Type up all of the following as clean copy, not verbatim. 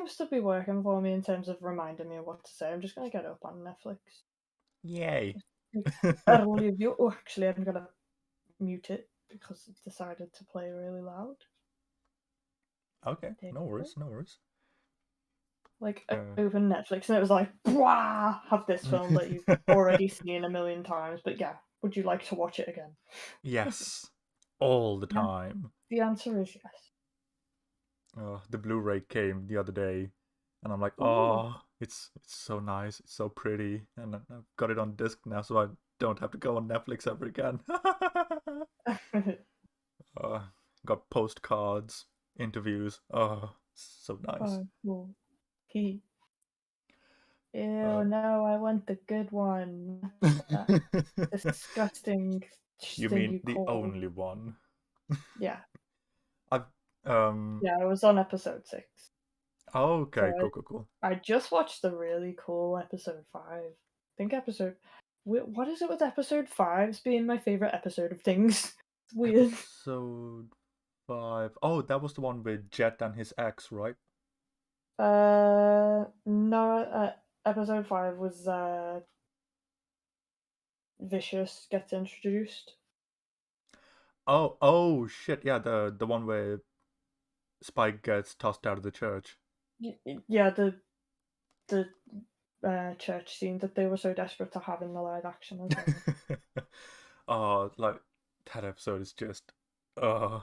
seems to be working for me in terms of reminding me of what to say. I'm just gonna get it up on Netflix. Yay. I'll leave you. Oh, actually, I'm gonna mute it because it decided to play really loud. Okay, There no we go. worries, no worries. Like, I Uh, opened Netflix and it was like, "Bwah! Have this film that you've already seen a million times." But yeah, would you like to watch it again? yes, all the Yeah, time. the answer is yes. The Blu-ray came the other day, and I'm like, Ooh. oh, it's so nice, it's so pretty, and I've got it on disc now, so I don't have to go on Netflix ever again. uh, got postcards, interviews. Oh, so nice. Oh, cool. He. Ew, Uh, no, I want the good one. That disgusting you thing mean you the called. only one? Yeah. I've Yeah, I was on episode 6. okay, So cool, cool, cool. I just watched the really cool episode 5. I think episode. What is it with episode 5's being my favorite episode of things? It's weird. Episode 5. Oh, that was the one with Jet and his ex, right? No, episode 5 was Vicious gets introduced. Oh shit, yeah, the one where Spike gets tossed out of the church. Yeah, the church scene that they were so desperate to have in the live action as well. Oh, like that episode is just uh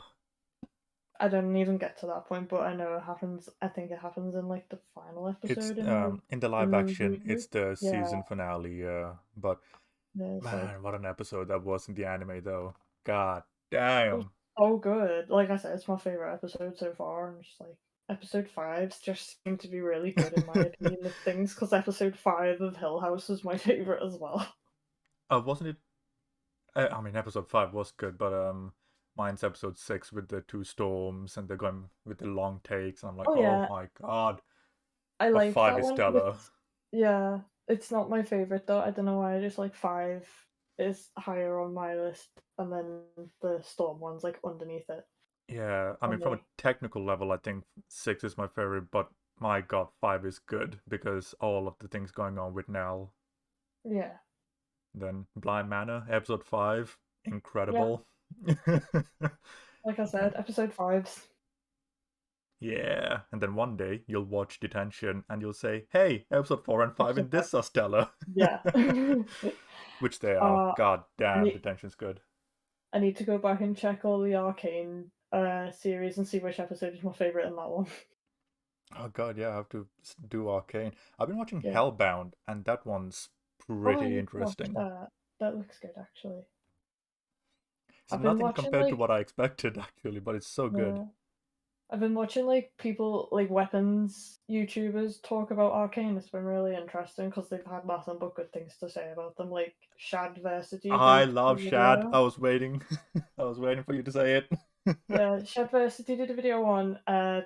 I don't even get to that point, but I know it happens. I think it happens in like the final it's episode in the in live the action it's reboot. the Yeah, season finale, but there's like man, what an episode that was in the anime though. God it was damn. so good. Like I said, it's my favorite episode so far, and just like episode 5's just seem to be really good in my opinion of things. Because episode 5 of Hill House is my favorite as well. Wasn't it I mean episode 5 was good, but mine's episode 6 with the two storms and they're going with the long takes and I'm like, Oh "Oh yeah, my god." I But like 5 that is one, but stellar. yeah, it's not my favorite though. I don't know why. I just like 5 is higher on my list, and then the Storm one's like underneath it Yeah, I for mean, from a me. technical level, I think 6 is my favorite, but my god, 5 is good because all of the things going on with Nell. Yeah, Then Blind Manor, episode 5, yeah. incredible. Like I And said, episode 5's. yeah, and then one day you'll watch Detention and you'll say, hey, episode 4 and 5 Episode in 5. this are stellar. Yeah. Which they are. uh, God I damn, need Detention's good. I need to go back and check all the Arcane series and see which episode is my favorite in that one. Oh god, yeah, I have to do Arcane. I've been watching Yeah. Hellbound, and that one's Oh, I pretty need to watch interesting. that. That looks good actually. It's I've been nothing watching compared to like what I expected, actually, but it's so good. uh, I've been watching like people like weapons YouTubers talk about Arcane. It's been really interesting because they've had nothing but good things to say about them. Like Shadversity I did a love Shad. video. I was waiting. I was waiting for you to say it. Yeah, Shadversity did a video on I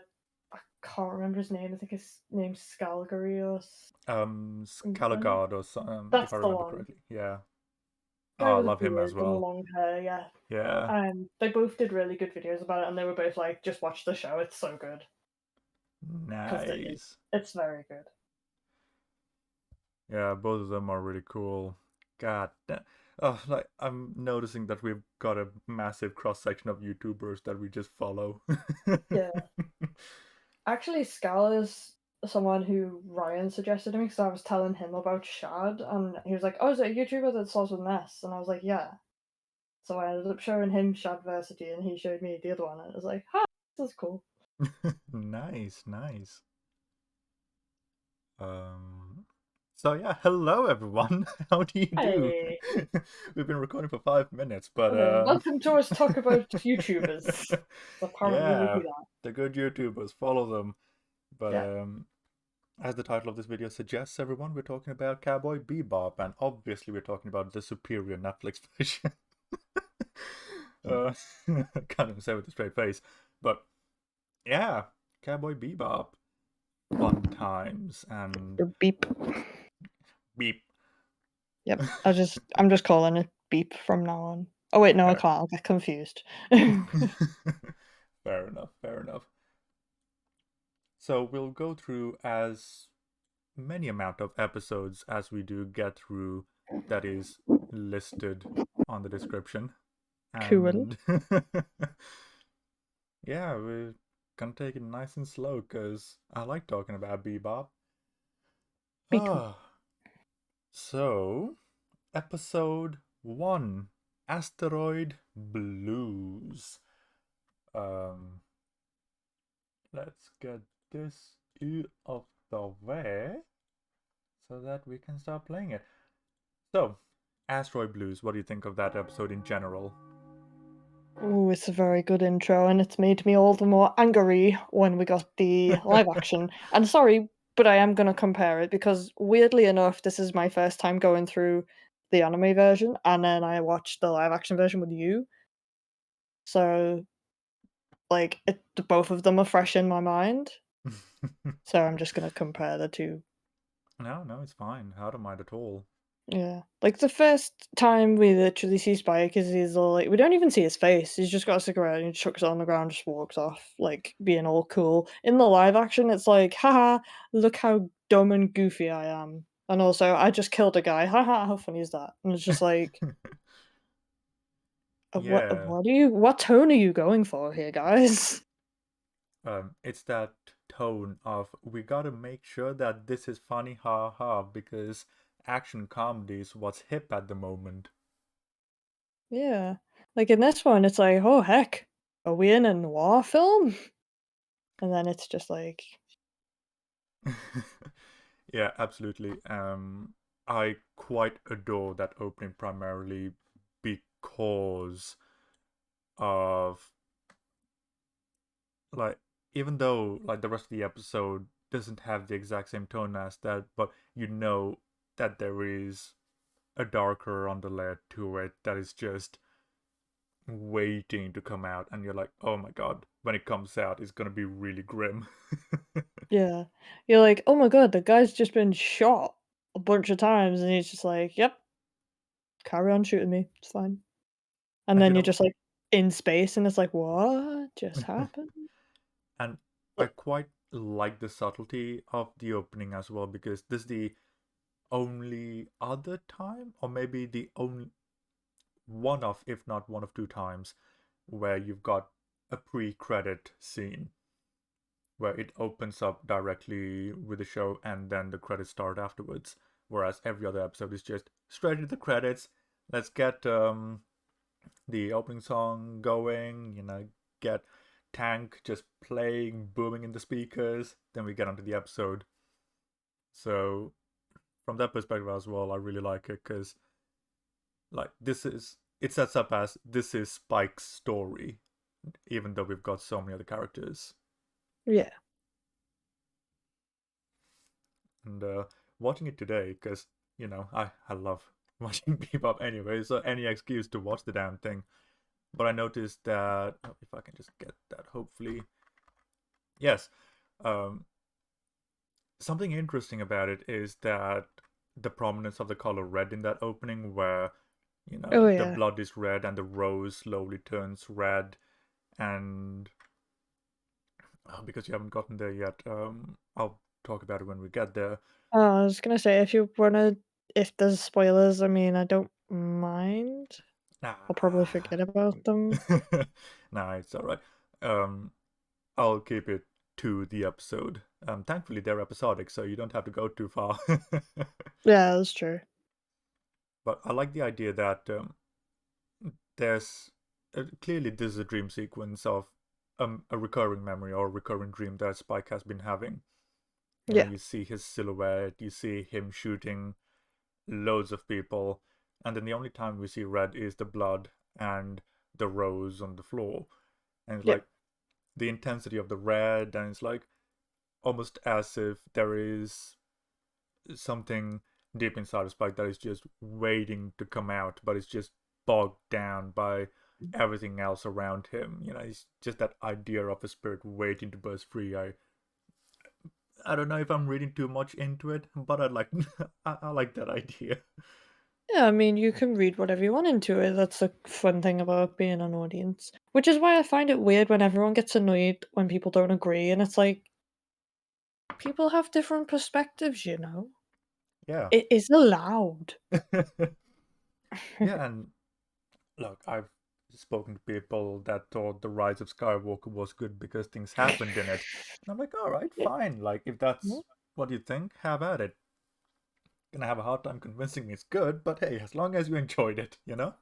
can't remember his name. I think his name's Scalgary or something. Scaligard or some, if That's I the remember one. correctly. Yeah. Guy Oh, I with a love him as beard and well. long hair. Yeah. Yeah. They both did really good videos about it, and they were both like, "Just watch the show. It's so good." Because it is. Nice. It's very good. Yeah, both of them are really cool. God damn. Oh, like I'm noticing that we've got a massive cross section of YouTubers that we just follow. Yeah. Actually, Scal is someone who Ryan suggested to me because I was telling him about Shad, and he was like, "Oh, is it a YouTuber that starts with an S?" And I was like, "Yeah." So I ended up showing him Shadversity, and he showed me the other one, and I was like, "Ha, this is cool." Nice, nice. Um, so yeah, hello everyone. How do you do? Hey, We've been recording for 5 minutes, but welcome to us talk about YouTubers. Apparently, we yeah, do that. the good YouTubers, follow them. But Yeah. as the title of this video suggests, everyone, we're talking about Cowboy Bebop, and obviously we're talking about the superior Netflix version. uh, can't even say with a straight face, but yeah, Cowboy Bebop, fun times, and Beep. beep. Yep. I'm just calling it beep from now on. Oh wait, no, I Fair. can't. I'll get confused. Fair enough, fair enough. So we'll go through as many amount of episodes as we do get through that is listed on the description. Cool. And yeah, we're gonna take it nice and slow because I like talking about Bebop. Me too. Ah, so episode 1, Asteroid Blues. Um, let's get this out of the way so that we can start playing it. So, Asteroid Blues, what do you think of that episode in general? Oh, it's a very good intro, and it's made me all the more angry when we got the live action. And sorry, but I am gonna compare it because weirdly enough, this is my first time going through the anime version, and then I watched the live action version with you. So, like, both of them are fresh in my mind. So I'm just gonna compare the two. No, no, it's fine. I don't mind at all. Yeah. Like the first time we literally see Spike is he's all like we don't even see his face. He's just got a cigarette and he chucks it on the ground, just walks off, like being all cool. In the live action, it's like, haha, look how dumb and goofy I am. And also, I just killed a guy. Haha, how funny is that? And it's just like, Yeah, what tone are you going for here, guys? it's that tone of we gotta make sure that this is funny, ha ha, because action comedy is what's hip at the moment. Yeah. Like in this one, it's like, oh heck, are we in a noir film? And then it's just like, Yeah, absolutely. I quite adore that opening primarily because of like even though like the rest of the episode doesn't have the exact same tone as that, but you know that there is a darker underlayer to it that is just waiting to come out, and you're like, oh my god, when it comes out, it's gonna be really grim. yeah. You're like, "Oh my god, the guy's just been shot a bunch of times," and he's just like, "Yep, carry on shooting me, it's fine." And And then you're just, like, in space, and it's like, "What just happened?" and I Like quite like the subtlety of the opening as well because this is the only other time, or maybe the only one of, if not one of two times, where you've got a pre-credit scene where it opens up directly with the show and then the credits start afterwards. Whereas every other episode is just straight into the credits. Let's get the opening song going, get Tank just playing, booming in the speakers, then we get onto the episode. So from that perspective as well, I really like it because like it sets up as this is Spike's story, even though we've got so many other characters. yeah. And watching it today, because I love watching Bebop anyway, so any excuse to watch the damn thing. But I noticed that if I can just get that, hopefully, yes. Um, Something interesting about it is that the prominence of the color red in that opening, where Oh, the yeah. blood is red and the rose slowly turns red, and because you haven't gotten there yet, I'll talk about it when we get there. I was gonna say, if there's spoilers, I mean, I don't mind. I'll probably Nah, forget about them. nah, it's all right. Um, I'll keep it to the episode. Thankfully they're episodic, so you don't have to go too far. Yeah, that's true. But I like the idea that there's clearly this is a dream sequence of a recurring memory or a recurring dream that Spike has been having. Yeah. You see his silhouette, you see him shooting loads of people, and then the only time we see red is the blood and the rose on the floor. And it's Yep. like the intensity of the red, and it's like almost as if there is something deep inside of Spike that is just waiting to come out, but it's just bogged down by everything else around him. It's just that idea of a spirit waiting to burst free. I don't know if I'm reading too much into it, but I like I like that idea. Yeah, I mean, you can read whatever you want into it. That's the fun thing about being an audience. Which is why I find it weird when everyone gets annoyed when people don't agree, and it's like, People have different perspectives, you know? Yeah. It is allowed. Yeah, and look, I've spoken to people that thought the Rise of Skywalker was good because things happened in it. And I'm like, all right, Yeah. fine. Like, if that's what you think, have at it. Gonna have a hard time convincing me it's good, but hey, as long as you enjoyed it, you know?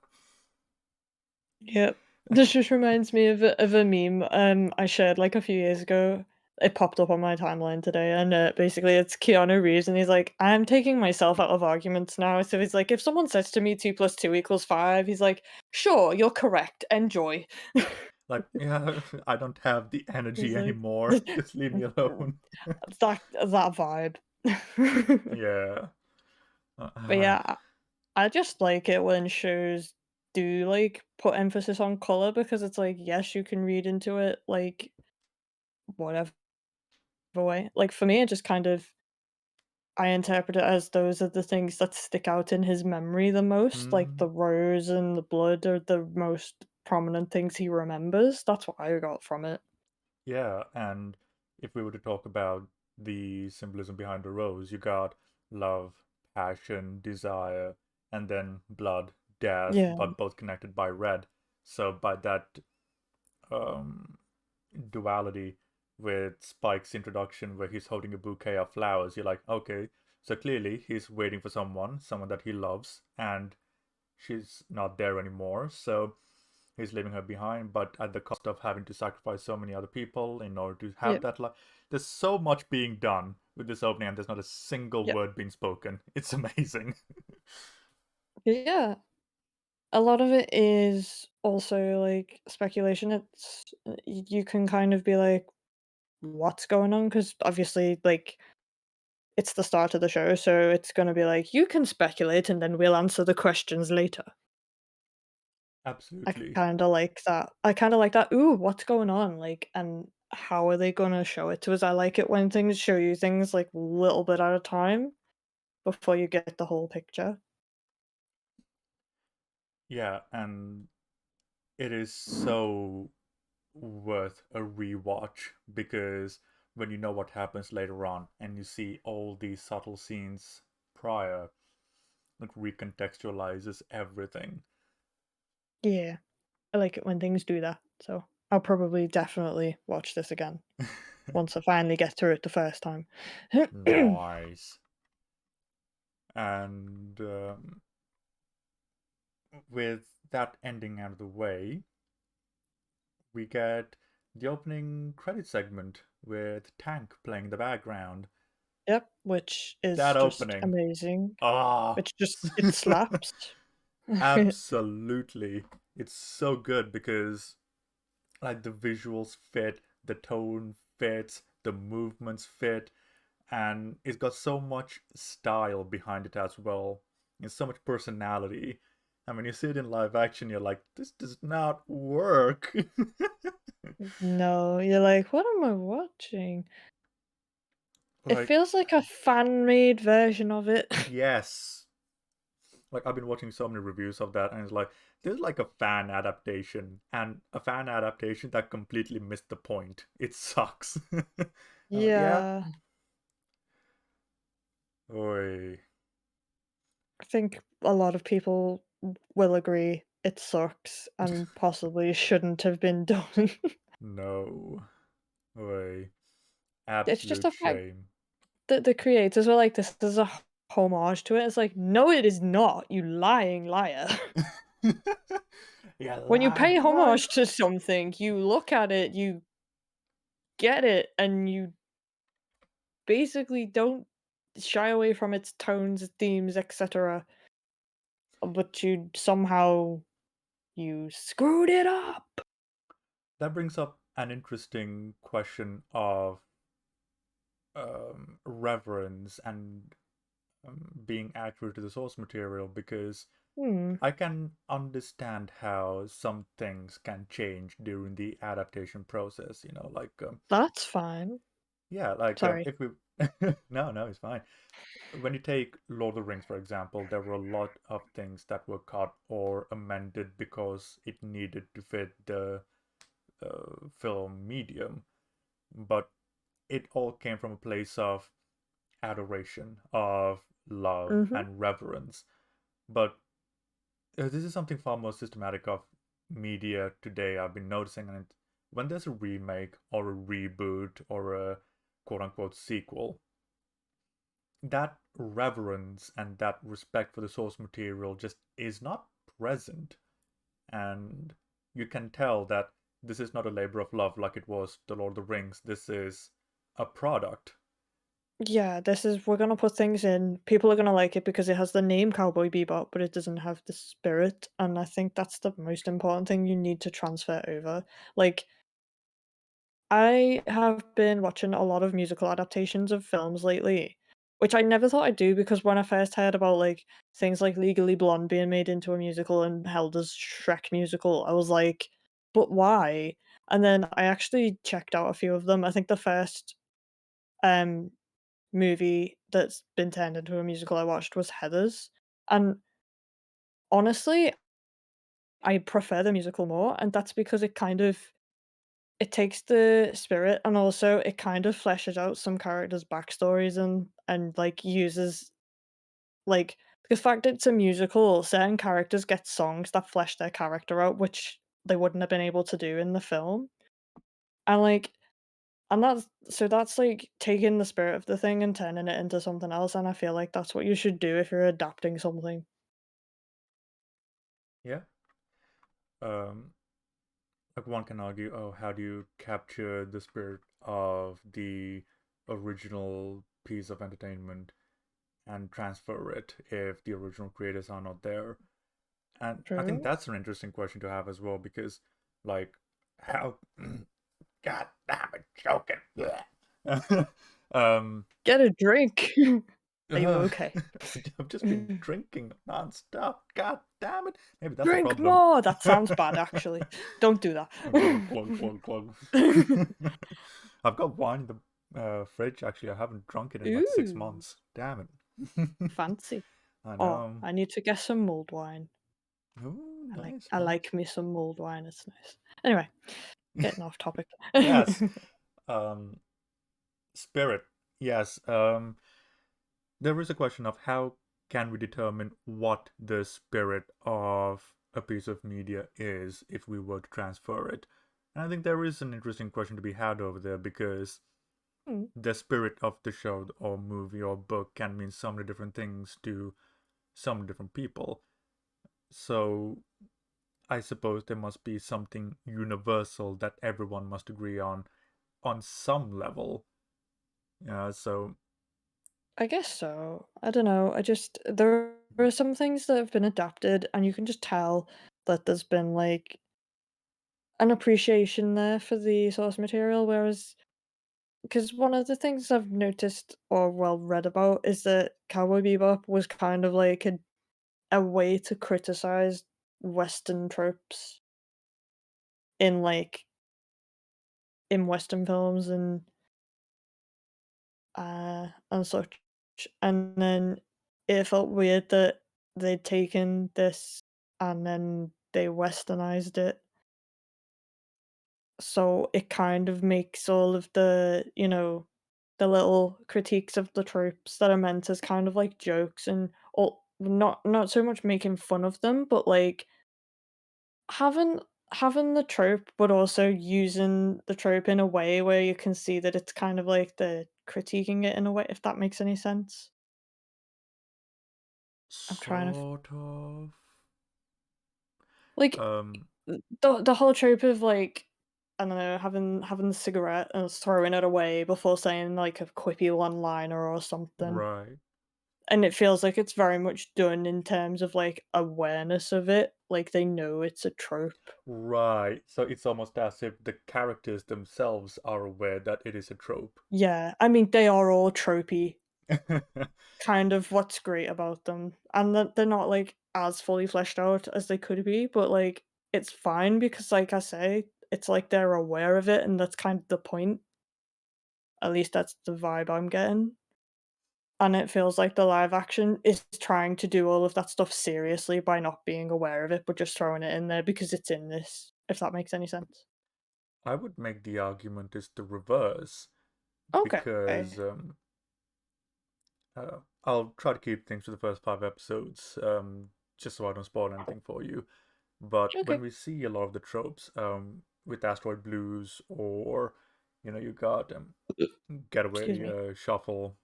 Yep. This just reminds me of a meme I shared like a few years ago. It popped up on my timeline today, and basically it's Keanu Reeves, and he's like, "I'm taking myself out of arguments now." So he's like, if someone says to me 2 + 2 = 5, he's like, "Sure, you're correct. Enjoy." Like, yeah, I don't have the He's energy like, anymore. Just leave me alone. that vibe. Yeah. But yeah, I just like it when shows do like put emphasis on color because it's like, yes, you can read into it like whatever way. Like for me, it just kind of I interpret it as those are the things that stick out in his memory the most. Like Mm, the rose and the blood are the most prominent things he remembers. That's what I got from it. yeah, and if we were to talk about the symbolism behind the rose, you got love, passion, desire, and then blood, death, Yeah, but both connected by red. So by that um, duality with Spike's introduction where he's holding a bouquet of flowers, you're like, okay, so clearly he's waiting for someone that he loves, and she's not there anymore. So he's leaving her behind, but at the cost of having to sacrifice so many other people in order to yeah, have that life. There's so much being done with this opening, and there's not a single yeah, word being spoken. It's amazing. yeah. A lot of it is also like speculation. It's you can kind of be like, what's going on? Because obviously, like it's the start of the show, so it's gonna be like, "You can speculate, and then we'll answer the questions later." I Absolutely. kinda like that. I kinda like that, "Ooh, what's going on?" Like, and how are they gonna show it to us? I like it when things show you things, like, little bit at a time before you get the whole picture. Yeah, and it is so worth a rewatch because when you know what happens later on and you see all these subtle scenes prior, it recontextualizes everything. Yeah, I like it when things do that, so I'll probably definitely watch this again once I finally get through it the first time. Nice. And with that ending out of the way, we get the opening credit segment with Tank playing in the background. Yep, which is That just opening. amazing. Ah, It's just it slaps. absolutely. It's so good because like the visuals fit, the tone fits, the movements fit, and it's got so much style behind it as well. It's so much personality. And when you see it in live action, you're like, this does not work. No, you're like, "What am I watching?" It Like, feels like a fan-made version of it. yes. Like, I've been watching so many reviews of that, and it's like, there's like a fan adaptation, and a fan adaptation that completely missed the point. It sucks. I'm like, yeah. Yeah, Oi. I think a lot of people will agree it sucks and possibly shouldn't have been done. No. Oi. It's just Absolute a fact shame. that the creators were like, "This is a homage to it." It's like, "No, it is not, you lying liar." You When you lying pay liar. homage to something, you look at it, you get it, and you basically don't shy away from its tones, themes, etc., but you somehow you screwed it up. That brings up an interesting question of reverence and being accurate to the source material because Hmm, I can understand how some things can change during the adaptation process. Like that's fine. yeah, like Sorry. if we no, it's fine. When you take Lord of the Rings, for example, there were a lot of things that were cut or amended because it needed to fit the film medium. But it all came from a place of adoration, of love Mhm. and reverence. But this is something far more systematic of media today. I've been noticing, and when there's a remake or a reboot or a quote unquote sequel, that reverence and that respect for the source material just is not present. And you can tell that this is not a labor of love like it was The Lord of the Rings. This is a product. Yeah, this is we're gonna put things in. People are gonna like it because it has the name Cowboy Bebop, but it doesn't have the spirit. And I think that's the most important thing you need to transfer over. Like, I have been watching a lot of musical adaptations of films lately, which I never thought I'd do because when I first heard about like things like Legally Blonde being made into a musical and held as Shrek musical, I was like, but why? And then I actually checked out a few of them. I think the first um movie that's been turned into a musical I watched was Heathers, and honestly, I prefer the musical more, and that's because it takes the spirit and also it kind of fleshes out some characters' backstories and, like, uses like, the fact it's a musical, certain characters get songs that flesh their character out, which they wouldn't have been able to do in the film, and, like and that's, like, taking the spirit of the thing and turning it into something else, and I feel like that's what you should do if you're adapting something. Yeah. Um, like one can argue, oh, how do you capture the spirit of the original piece of entertainment and transfer it if the original creators are not there? And I think True. that's an interesting question to have as well because, like, how? God damn it, choking. Bleh. um, Get a drink. Are you uh, okay? I've just been drinking nonstop. God damn it. Maybe that's the Drink problem. more! That sounds bad, actually. Don't do that. Glug, glug, glug, glug. I've got wine in the fridge. Actually, I haven't drunk it in like six Ooh, months. Damn it. fancy. I Oh, know. I need to get some mulled wine. Ooh, I like nice, I nice. like me some mulled wine, it's nice. Anyway, getting off topic. Yes. Um, spirit. Yes. There is a question of how can we determine what the spirit of a piece of media is if we were to transfer it? And I think there is an interesting question to be had over there because Hmm, the spirit of the show or movie or book can mean so many different things to some different people. So I suppose there must be something universal that everyone must agree on some level. Yeah, so I guess so. I don't know, I just there are some things that have been adapted, and you can just tell that there's been, like, an appreciation there for the source material, whereas because one of the things I've noticed or, well, read about is that Cowboy Bebop was kind of like a way to criticize Western tropes in, like in Western films and such, and then it felt weird that they'd taken this and then they Westernized it, so it kind of makes all of the little critiques of the tropes that are meant as kind of like jokes and or not so much making fun of them, but like having having the trope, but also using the trope in a way where you can see that it's kind of like the critiquing it in a way, if that makes any sense. I'm trying to sort of. like Um, the whole trope of like I don't know, having the cigarette and throwing it away before saying like a quippy one liner or something. right. And it feels like it's very much done in terms of like awareness of it. Like they know it's a trope. Right. So it's almost as if the characters themselves are aware that it is a trope. Yeah. I mean they are all tropey, kind of what's great about them. And that they're not like as fully fleshed out as they could be, but like it's fine because like I say, it's like they're aware of it and that's kind of the point. At least that's the vibe I'm getting. And it feels like the live action is trying to do all of that stuff seriously by not being aware of it, but just throwing it in there because it's in this, if that makes any sense. I would make the argument is the reverse. Okay. because I'll try to keep things to the first 5 episodes, just so I don't spoil anything for you. But when Okay. we see a lot of the tropes, with Asteroid Blues, or you got Excuse Getaway, me. Shuffle,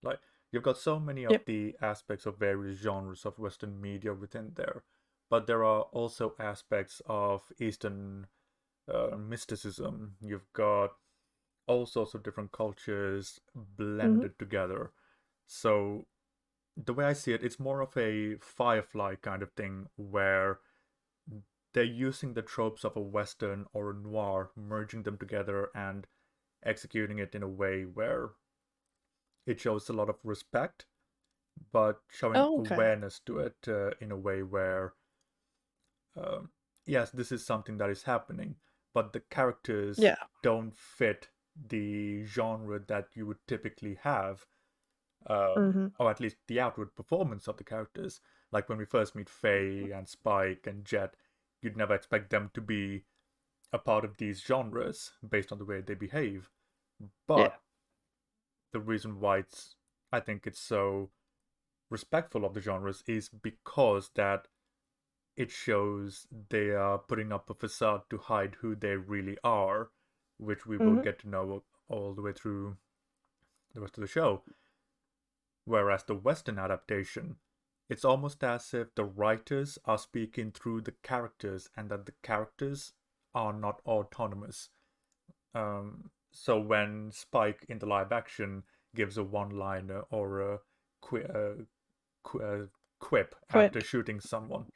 like you've got so many of Yep. the aspects of various genres of Western media within there, but there are also aspects of Eastern mysticism. You've got all sorts of different cultures Mhm. blended together. So the way I see it, it's more of a Firefly kind of thing where they're using the tropes of a Western or a noir, merging them together and executing it in a way where it shows a lot of respect, but showing Oh, okay. awareness to it in a way where, um, yes, this is something that is happening, but the characters Yeah. don't fit the genre that you would typically have, Mhm. or at least the outward performance of the characters. Like when we first meet Faye and Spike and Jet, you'd never expect them to be a part of these genres based on the way they behave. Yeah. But the reason why I think it's so respectful of the genres is because that it shows they are putting up a facade to hide who they really are, which we will Mhm. get to know all the way through the rest of the show. Whereas the Western adaptation, it's almost as if the writers are speaking through the characters and that the characters are not autonomous. So when Spike in the live action gives a one-liner or a qui- uh, quip after Quip. shooting someone,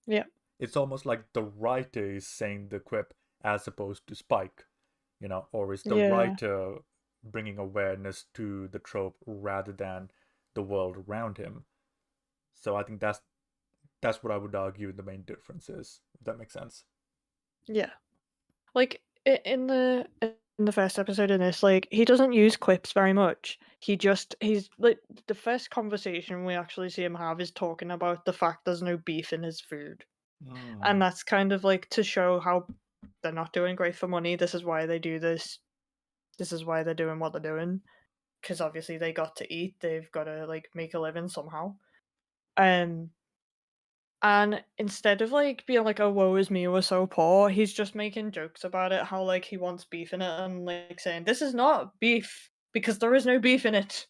Yeah. it's almost like the writer is saying the quip as opposed to Spike, or is the Yeah. writer bringing awareness to the trope rather than the world around him. So I think that's what I would argue the main difference is, if that makes sense. Yeah. Like in the first episode in this, like he doesn't use quips very much. He's like the first conversation we actually see him have is talking about the fact there's no beef in his food. And Mm. that's kind of like to show how they're not doing great for money. This is why they do this. This is why they're doing what they're doing. Because obviously they got to eat. They've got to like make a living somehow. Um And instead of, like, being like, "Oh, woe is me, we're so poor," he's just making jokes about it, how, like, he wants beef in it and, like, saying, "This is not beef because there is no beef in it."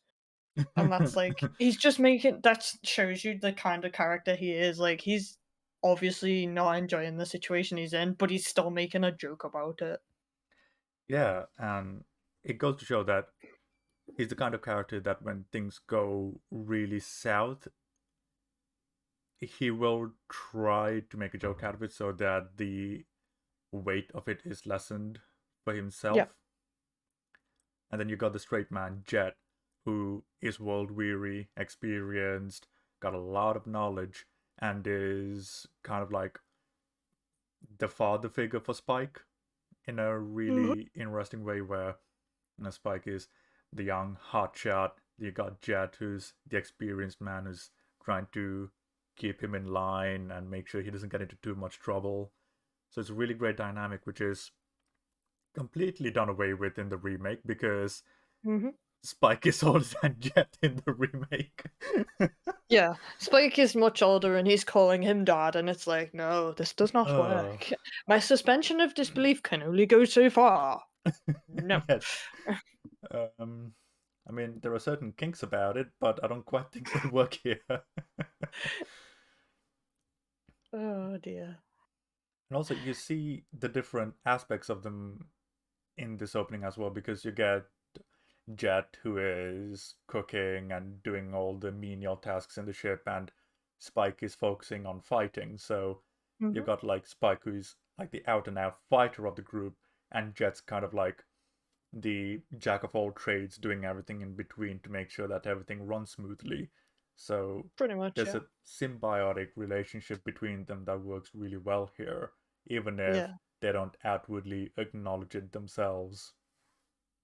And that's, like he's just making that shows you the kind of character he is, like, he's obviously not enjoying the situation he's in, but he's still making a joke about it. Yeah, and it goes to show that he's the kind of character that when things go really south, he will try to make a joke out of it so that the weight of it is lessened for Yeah. himself. And then you got the straight man, Jet, who is world weary, experienced, got a lot of knowledge, and is kind of like the father figure for Spike in a Mhm. really interesting way where Spike is the young hotshot. You got Jet, who's the experienced man who's trying to keep him in line and make sure he doesn't get into too much trouble. So it's a really great dynamic, which is completely done away with in the remake because Mhm. Spike is older than Jet in the remake. Yeah. Spike is much older and he's calling him dad, and it's like, "No, this does not uh, work. My suspension of disbelief can only go so far. No." yes. Um, I mean, there are certain kinks about it, but I don't quite think they work here. Oh, dear. And also, you see the different aspects of them in this opening as well, because you get Jet, who is cooking and doing all the menial tasks in the ship, and Spike is focusing on fighting. So you've Mhm. got like Spike, who's like the out and out fighter of the group, and Jet's kind of like the jack of all trades, doing everything in between to make sure that everything runs smoothly. So Pretty much, there's yeah. a symbiotic relationship between them that works really well here, even if Yeah, they don't outwardly acknowledge it themselves.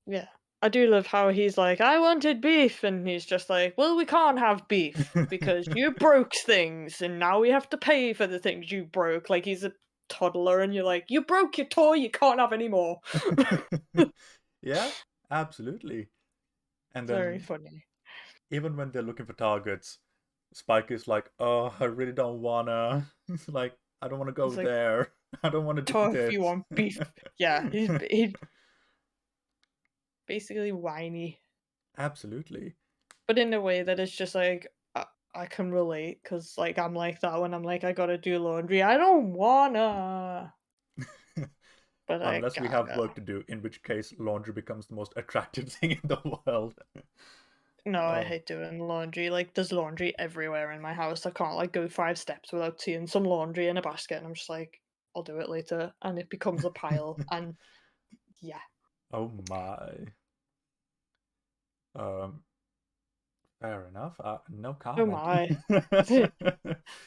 yeah. I do love how he's like, "I wanted beef," and he's just like, "Well, we can't have beef because you broke things, and now we have to pay for the things you broke." Like he's a toddler, and you're like, "You broke your toy, you can't have any more." Yeah, Absolutely. And It's very then funny. even when they're looking for targets, Spike is like, "Oh, I really don't wanna." Like, I don't want to go He's like, there. I don't want to do "Tough, you this. want beef?" Yeah, he's basically whiny, Absolutely. but in a way that is just like I can relate because like I'm like that when I'm like I gotta do laundry. I don't wanna, but I Unless we have gotta. work to do, in which case laundry becomes the most attractive thing in the world. No, I Oh. hate doing laundry. Like, there's laundry everywhere in my house. I can't like go 5 steps without seeing some laundry in a basket, and I'm just like, I'll do it later, and it becomes a pile. And yeah, Oh my. Um, Fair enough. No oh comment. my.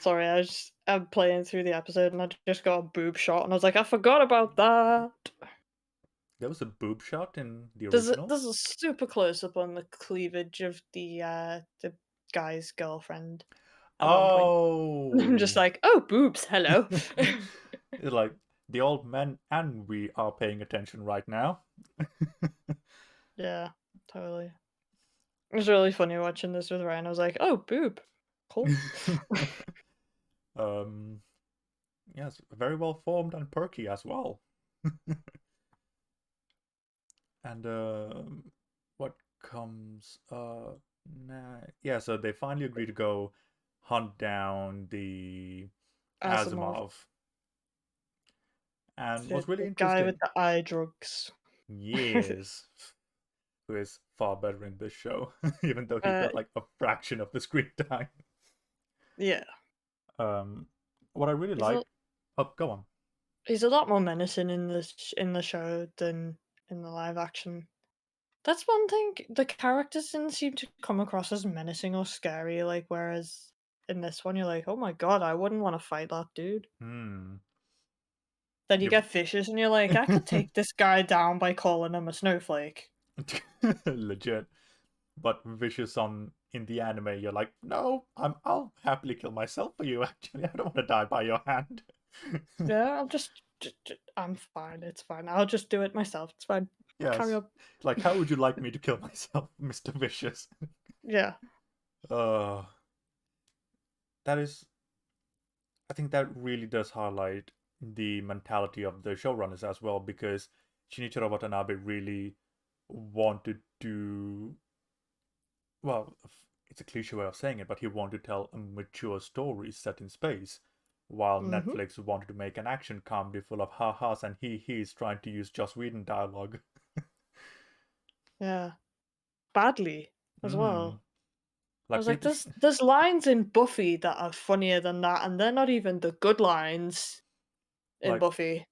Sorry, I'm playing through the episode, and I just got a boob shot, and I was like, I forgot about that. There was a boob shot in the There's a, original. there's a super close up on the cleavage of the guy's girlfriend at one point. I'm just Oh. like, oh, boobs, hello. It's like the old men and we are paying attention right now. Yeah, totally. It was really funny watching this with Ryan. I was like, "Oh, boob. Cool." um, yes, very well formed and perky as well. And what comes yeah, so they finally agree to go hunt down the Asimov, Asimov. And what's really the guy with interesting, the eye drugs. yes, who is far better in this show, even though he Uh, got like a fraction of the screen time. yeah. Um, what I really He's a like, oh, go on. he's a lot more menacing in in the show than in the live action. That's one thing. The characters didn't seem to come across as menacing or scary, like whereas in this one you're like, "Oh my god, I wouldn't want to fight that dude." Hmm. Then you You get fishes and you're like, "I could take this guy down by calling him a snowflake." legit. But vicious on in the anime, you're like, no, I'll happily kill myself for you. Actually, I don't want to die by your hand. Yeah, I'll I'm fine. It's fine. I'll just do it myself. It's fine. Carry Yes, on. like how would you like me to kill myself, Mr. Vicious? Yeah. Uh, that is, I think that really does highlight the mentality of the showrunners as well, because Shinichiro Watanabe really wanted to, well, it's a cliche way of saying it, but he wanted to tell a mature story set in space, while Mhm. Netflix wanted to make an action comedy full of ha-has and he-he's trying to use Joss Whedon dialogue. Yeah. Badly as Hmm. well. I Like was like, there's lines in Buffy that are funnier than that, and they're not even the good lines in like Buffy.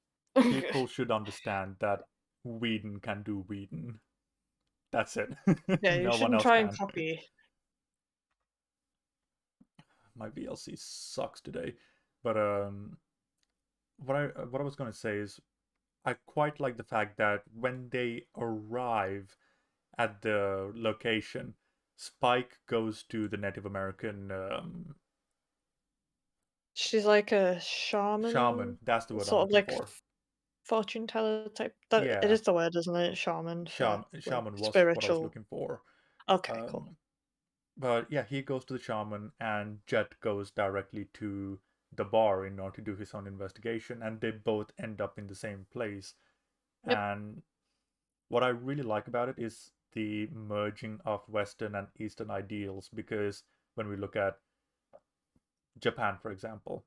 people should understand that Whedon can do Whedon. That's it. Yeah, you No one shouldn't else try and can. copy. My VLC sucks today, but what I was gonna say is I quite like the fact that when they arrive at the location, Spike goes to the Native American She's like a shaman, shaman. That's the word I'm sort of looking like for. fortune teller type. That it Yeah, is the word, isn't it? Shaman for like shaman was what I was spiritual. looking for. Okay, cool. Um, but yeah, he goes to the shaman, and Jet goes directly to the bar in order to do his own investigation, and they both end up in the same place. Yep. And what I really like about it is the merging of Western and Eastern ideals, because when we look at Japan, for example,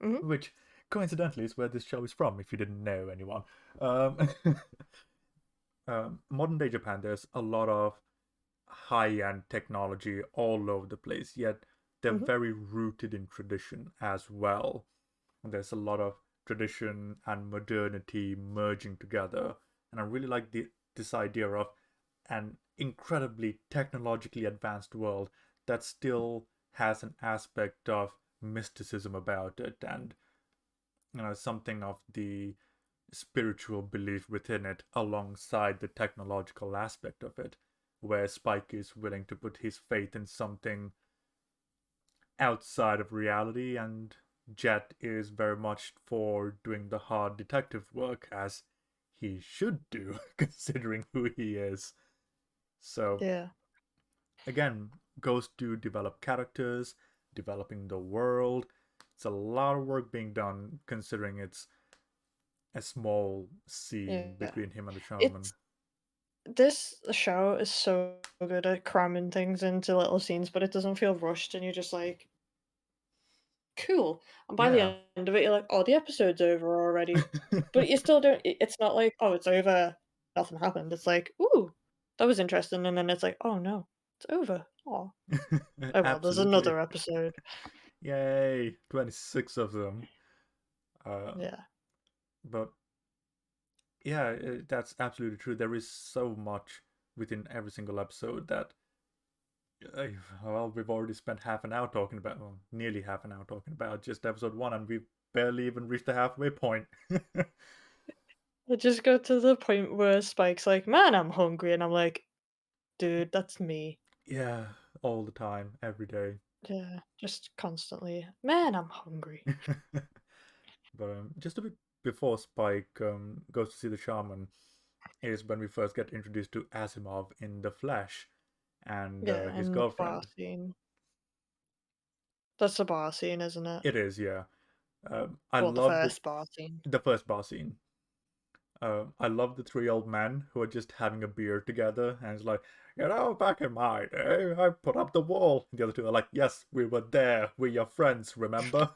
Mhm. which coincidentally is where this show is from, if you didn't know anyone. Um, Modern day Japan, there's a lot of high end technology all over the place, yet they're Mhm. very rooted in tradition as well. There's a lot of tradition and modernity merging together. And I really like this idea of an incredibly technologically advanced world that still has an aspect of mysticism about it, and something of the spiritual belief within it alongside the technological aspect of it, where Spike is willing to put his faith in something outside of reality, and Jet is very much for doing the hard detective work, as he should do, considering who he is. So, Yeah. again, goes to develop characters, developing the world. It's a lot of work being done, considering it's a small scene Yeah. between him and the shaman. It's this show is so good at cramming things into little scenes, but it doesn't feel rushed, and you're just like, cool. And by Yeah. the end of it, you're like, oh, the episode's over already. But you still don't, it's not like, oh, it's over, nothing happened. It's like, ooh, that was interesting. And then it's like, oh no, it's over. Oh, oh well, there's Absolutely. another episode. Yay! 26 of them. Uh, Yeah. but yeah, that's absolutely true. There is so much within every single episode that, uh, well, we've already spent half an hour talking about, well, nearly half an hour talking about just episode one, and we've barely even reached the halfway point. I just got to the point where Spike's like, man, I'm hungry. And I'm like, dude, that's me. Yeah, all the time, every day. Yeah, just constantly, man, I'm hungry. But just a bit before Spike goes to see the shaman is when we first get introduced to Asimov in the Flash and Yeah, his and the bar girlfriend. scene. That's the bar scene, isn't it? It is, yeah. I Well, the love first bar scene. the first bar scene. I love the three old men who are just having a beer together, and it's like, back in my day, I put up the wall. And the other two are like, yes, we were there. We're your friends, remember?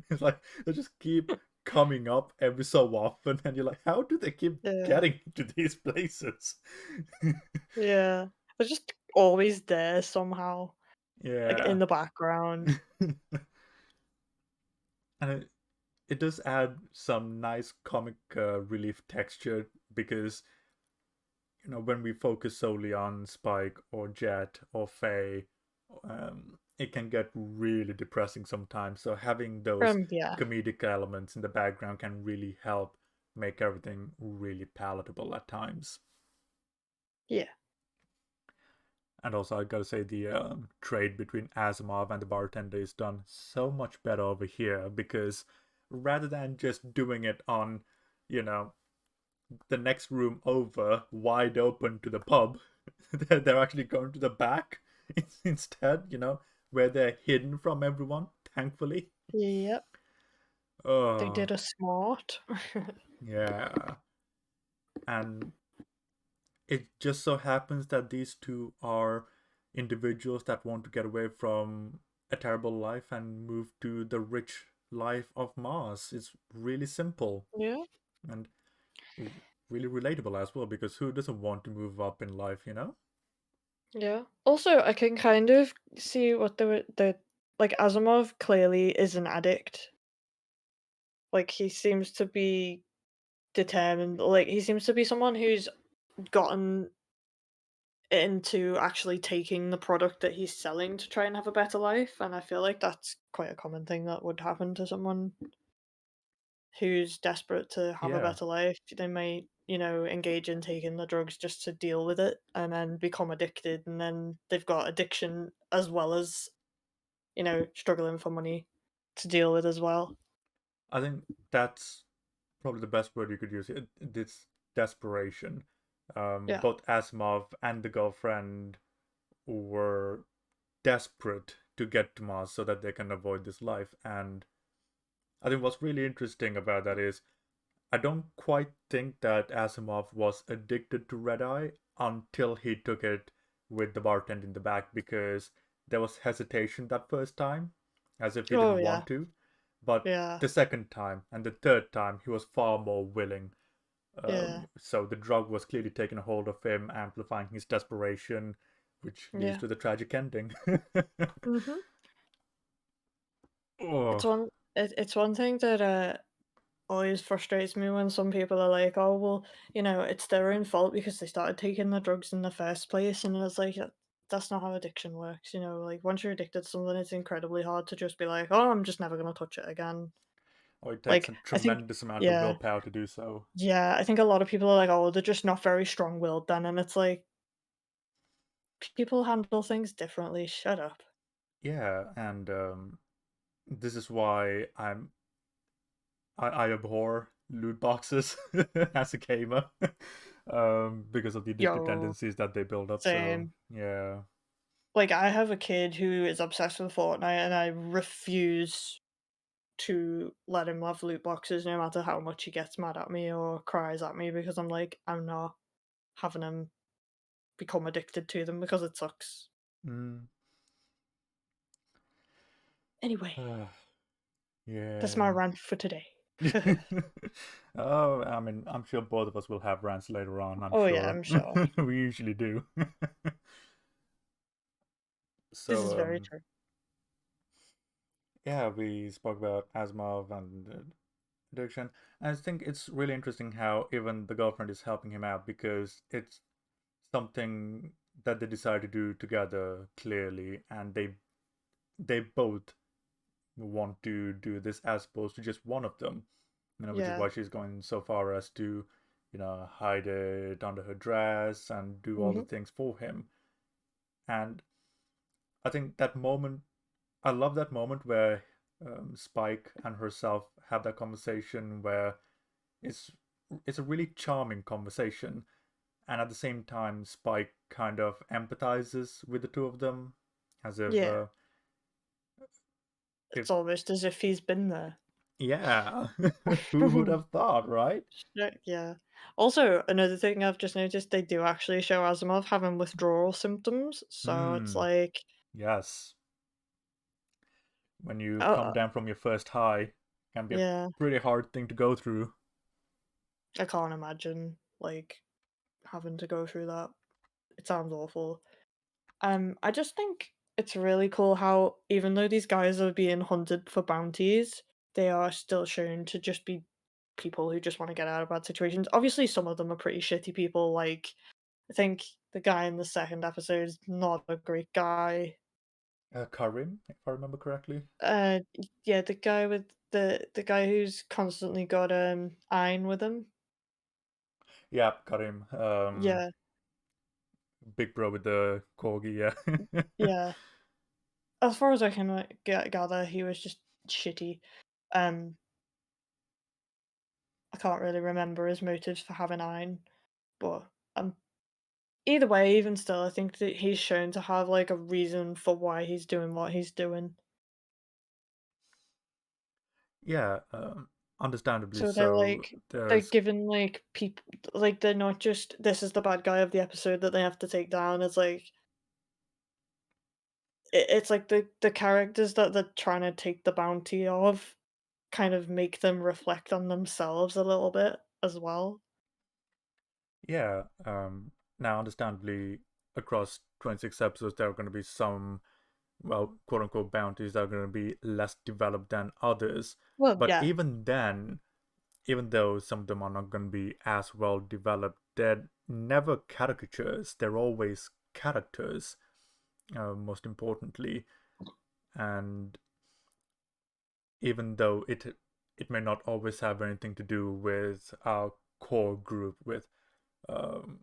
It's like they just keep coming up every so often, and you're like, how do they keep Yeah. getting to these places? Yeah. They're just always there somehow, like Yeah. in the background. And it does add some nice comic relief texture because when we focus solely on Spike or Jet or Faye, it can get really depressing sometimes. So having those Yeah. comedic elements in the background can really help make everything really palatable at times. Yeah. And also, I gotta say, the trade between Asimov and the bartender is done so much better over here because rather than just doing it on, you know, the next room over, wide open to the pub, they're actually going to the back instead, where they're hidden from everyone, thankfully. Yep. They Oh, did a smart. yeah. And it just so happens that these two are individuals that want to get away from a terrible life and move to the rich life of Mars. It's really simple Yeah. and really relatable as well because who doesn't want to move up in life? Yeah. Also, I can kind of see what the like Asimov clearly is an addict. Like he seems to be determined. Like he seems to be someone who's gotten into actually taking the product that he's selling to try and have a better life, and I feel like that's quite a common thing that would happen to someone who's desperate to have a Yeah. better life. They might, engage in taking the drugs just to deal with it and then become addicted, and then they've got addiction as well as, struggling for money to deal with as well. I think that's probably the best word you could use. It's desperation. Yeah. Both Asimov and the girlfriend were desperate to get to Mars so that they can avoid this life. And I think what's really interesting about that is I don't quite think that Asimov was addicted to red eye until he took it with the bartender in the back because there was hesitation that first time, as if he Oh didn't yeah. want to. But Yeah. the second time and the third time, he was far more willing. Yeah. So the drug was clearly taking a hold of him, amplifying his desperation, which leads Yeah. to the tragic ending. Mhm. It's Oh, it's one thing that always frustrates me when some people are like, "Oh, well, it's their own fault because they started taking the drugs in the first place," and it's like that's not how addiction works. Like once you're addicted to something, it's incredibly hard to just be like, "Oh, I'm just never gonna touch it again." oh, it takes Like a I think, tremendous amount of yeah, willpower to do so. yeah, I think a lot of people are like, "Oh, they're just not very strong-willed," then, and it's like people handle things differently. Shut up. Yeah, and this is why I abhor loot boxes as a gamer, because of the addictive Yo, tendencies that they build up. So same. yeah. Like, I have a kid who is obsessed with Fortnite, and I refuse to let him have loot boxes no matter how much he gets mad at me or cries at me because I'm like, I'm not having him become addicted to them because it sucks. Mm. Anyway, that's my Yeah. rant for today. Oh, I mean, I'm sure both of us will have rants later on. I'm Oh yeah, sure I'm sure. we usually do. This is So, very true. yeah, we spoke about Asimov and addiction. And I think it's really interesting how even the girlfriend is helping him out because it's something that they decide to do together clearly, and they both want to do this as opposed to just one of them. Which is Yeah. why she's going so far as to, hide it under her dress and do all the Mhm. things for him. And I think that moment, I love that moment where Spike and herself have that conversation where it's it's a really charming conversation, and at the same time, Spike kind of empathizes with the two of them, as Yeah. if It's almost as if he's been there. yeah, who would have thought, right? Yeah. Also, another thing I've just noticed, they do actually show Asimov having withdrawal symptoms, so it's Hmm. like, Yes. When you come oh, down from your first high, can be a yeah, pretty hard thing to go through. I can't imagine, like, having to go through that. It sounds awful. I just think it's really cool how even though these guys are being hunted for bounties, they are still shown to just be people who just want to get out of bad situations. Obviously, some of them are pretty shitty people. Like, I think the guy in the second episode is not a great guy. Karim, if I remember correctly. Yeah, the guy with the guy who's constantly got Ein with him. Yeah, Karim. Yeah, Big bro with the corgi. Yeah. yeah. As far as I can gather, he was just shitty. Um, I can't really remember his motives for having Ein, but either way, even still, I think that he's shown to have like a reason for why he's doing what he's doing. Yeah. Understandably So they're so. like they're There's given like people like they're not just this is the bad guy of the episode that they have to take down. It's like it's like the characters that they're trying to take the bounty of kind of make them reflect on themselves a little bit as well. yeah. Now, understandably, across 26 episodes, there are going to be some, well, quote unquote bounties that are going to be less developed than others. Well, But yeah, even then, even though some of them are not going to be as well developed, they're never caricatures. They're always characters, most importantly. And even though it may not always have anything to do with our core group, with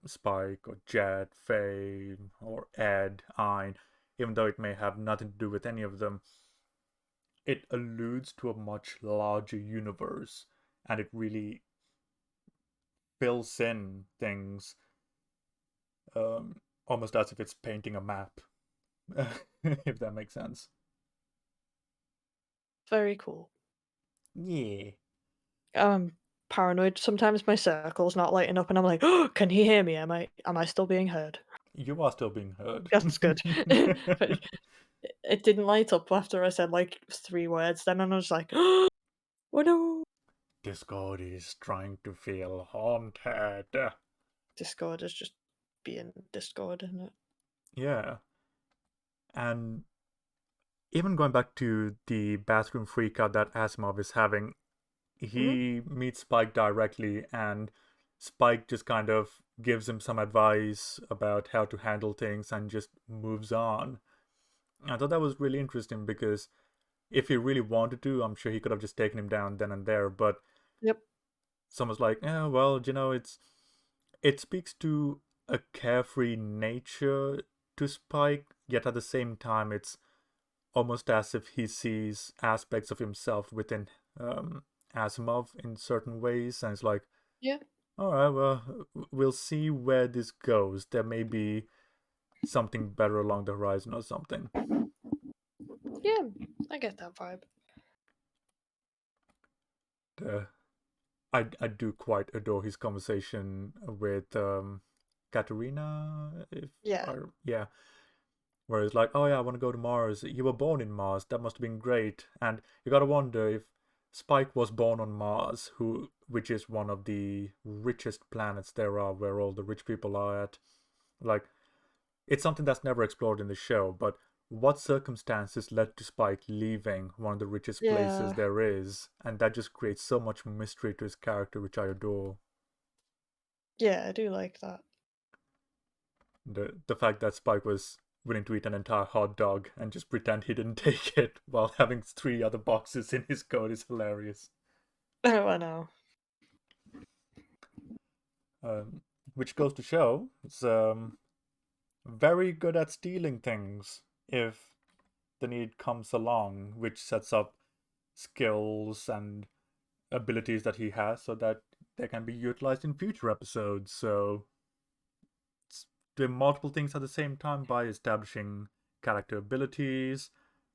Spike or Jet, Faye, or Ed, Ein, even though it may have nothing to do with any of them, it alludes to a much larger universe, and it really fills in things, almost as if it's painting a map, if that makes sense. very cool. Yeah, Um, Paranoid. Sometimes my circle's not lighting up, and I'm like, oh, "Can he hear me? Am I still being heard?" you are still being heard. That's good. But it didn't light up after I said like 3 words. Then I was like, "Oh no!" Discord is trying to feel haunted. Discord is just being Discord, isn't it? Yeah, and even going back to the bathroom freakout that Asimov is having, Hmm. he meets Spike directly, and Spike just kind of gives him some advice about how to handle things and just moves on. I thought that was really interesting because if he really wanted to, I'm sure he could have just taken him down then and there. But Yep. someone's like, "Yeah, well, it speaks to a carefree nature to Spike, yet at the same time, it's almost as if he sees aspects of himself within Asimov in certain ways, and it's like, Yeah. all right, well, we'll see where this goes. There may be something better along the horizon or something. Yeah, I get that vibe. Uh, I do quite adore his conversation with Katerina, if Yeah. yeah, where it's like, oh yeah, I want to go to Mars. You were born in Mars. That must have been great. And you gotta wonder if Spike was born on Mars, which is one of the richest planets there are, where all the rich people are at. Like, it's something that's never explored in the show, but what circumstances led to Spike leaving one of the richest places Yeah. there is? And that just creates so much mystery to his character, which I adore. Yeah, I do like that. The fact that Spike was willing to eat an entire hot dog and just pretend he didn't take it while having 3 other boxes in his coat is hilarious. Oh, I know. Um, which goes to show it's very good at stealing things if the need comes along, which sets up skills and abilities that he has so that they can be utilized in future episodes. So it's doing multiple things at the same time by establishing character abilities,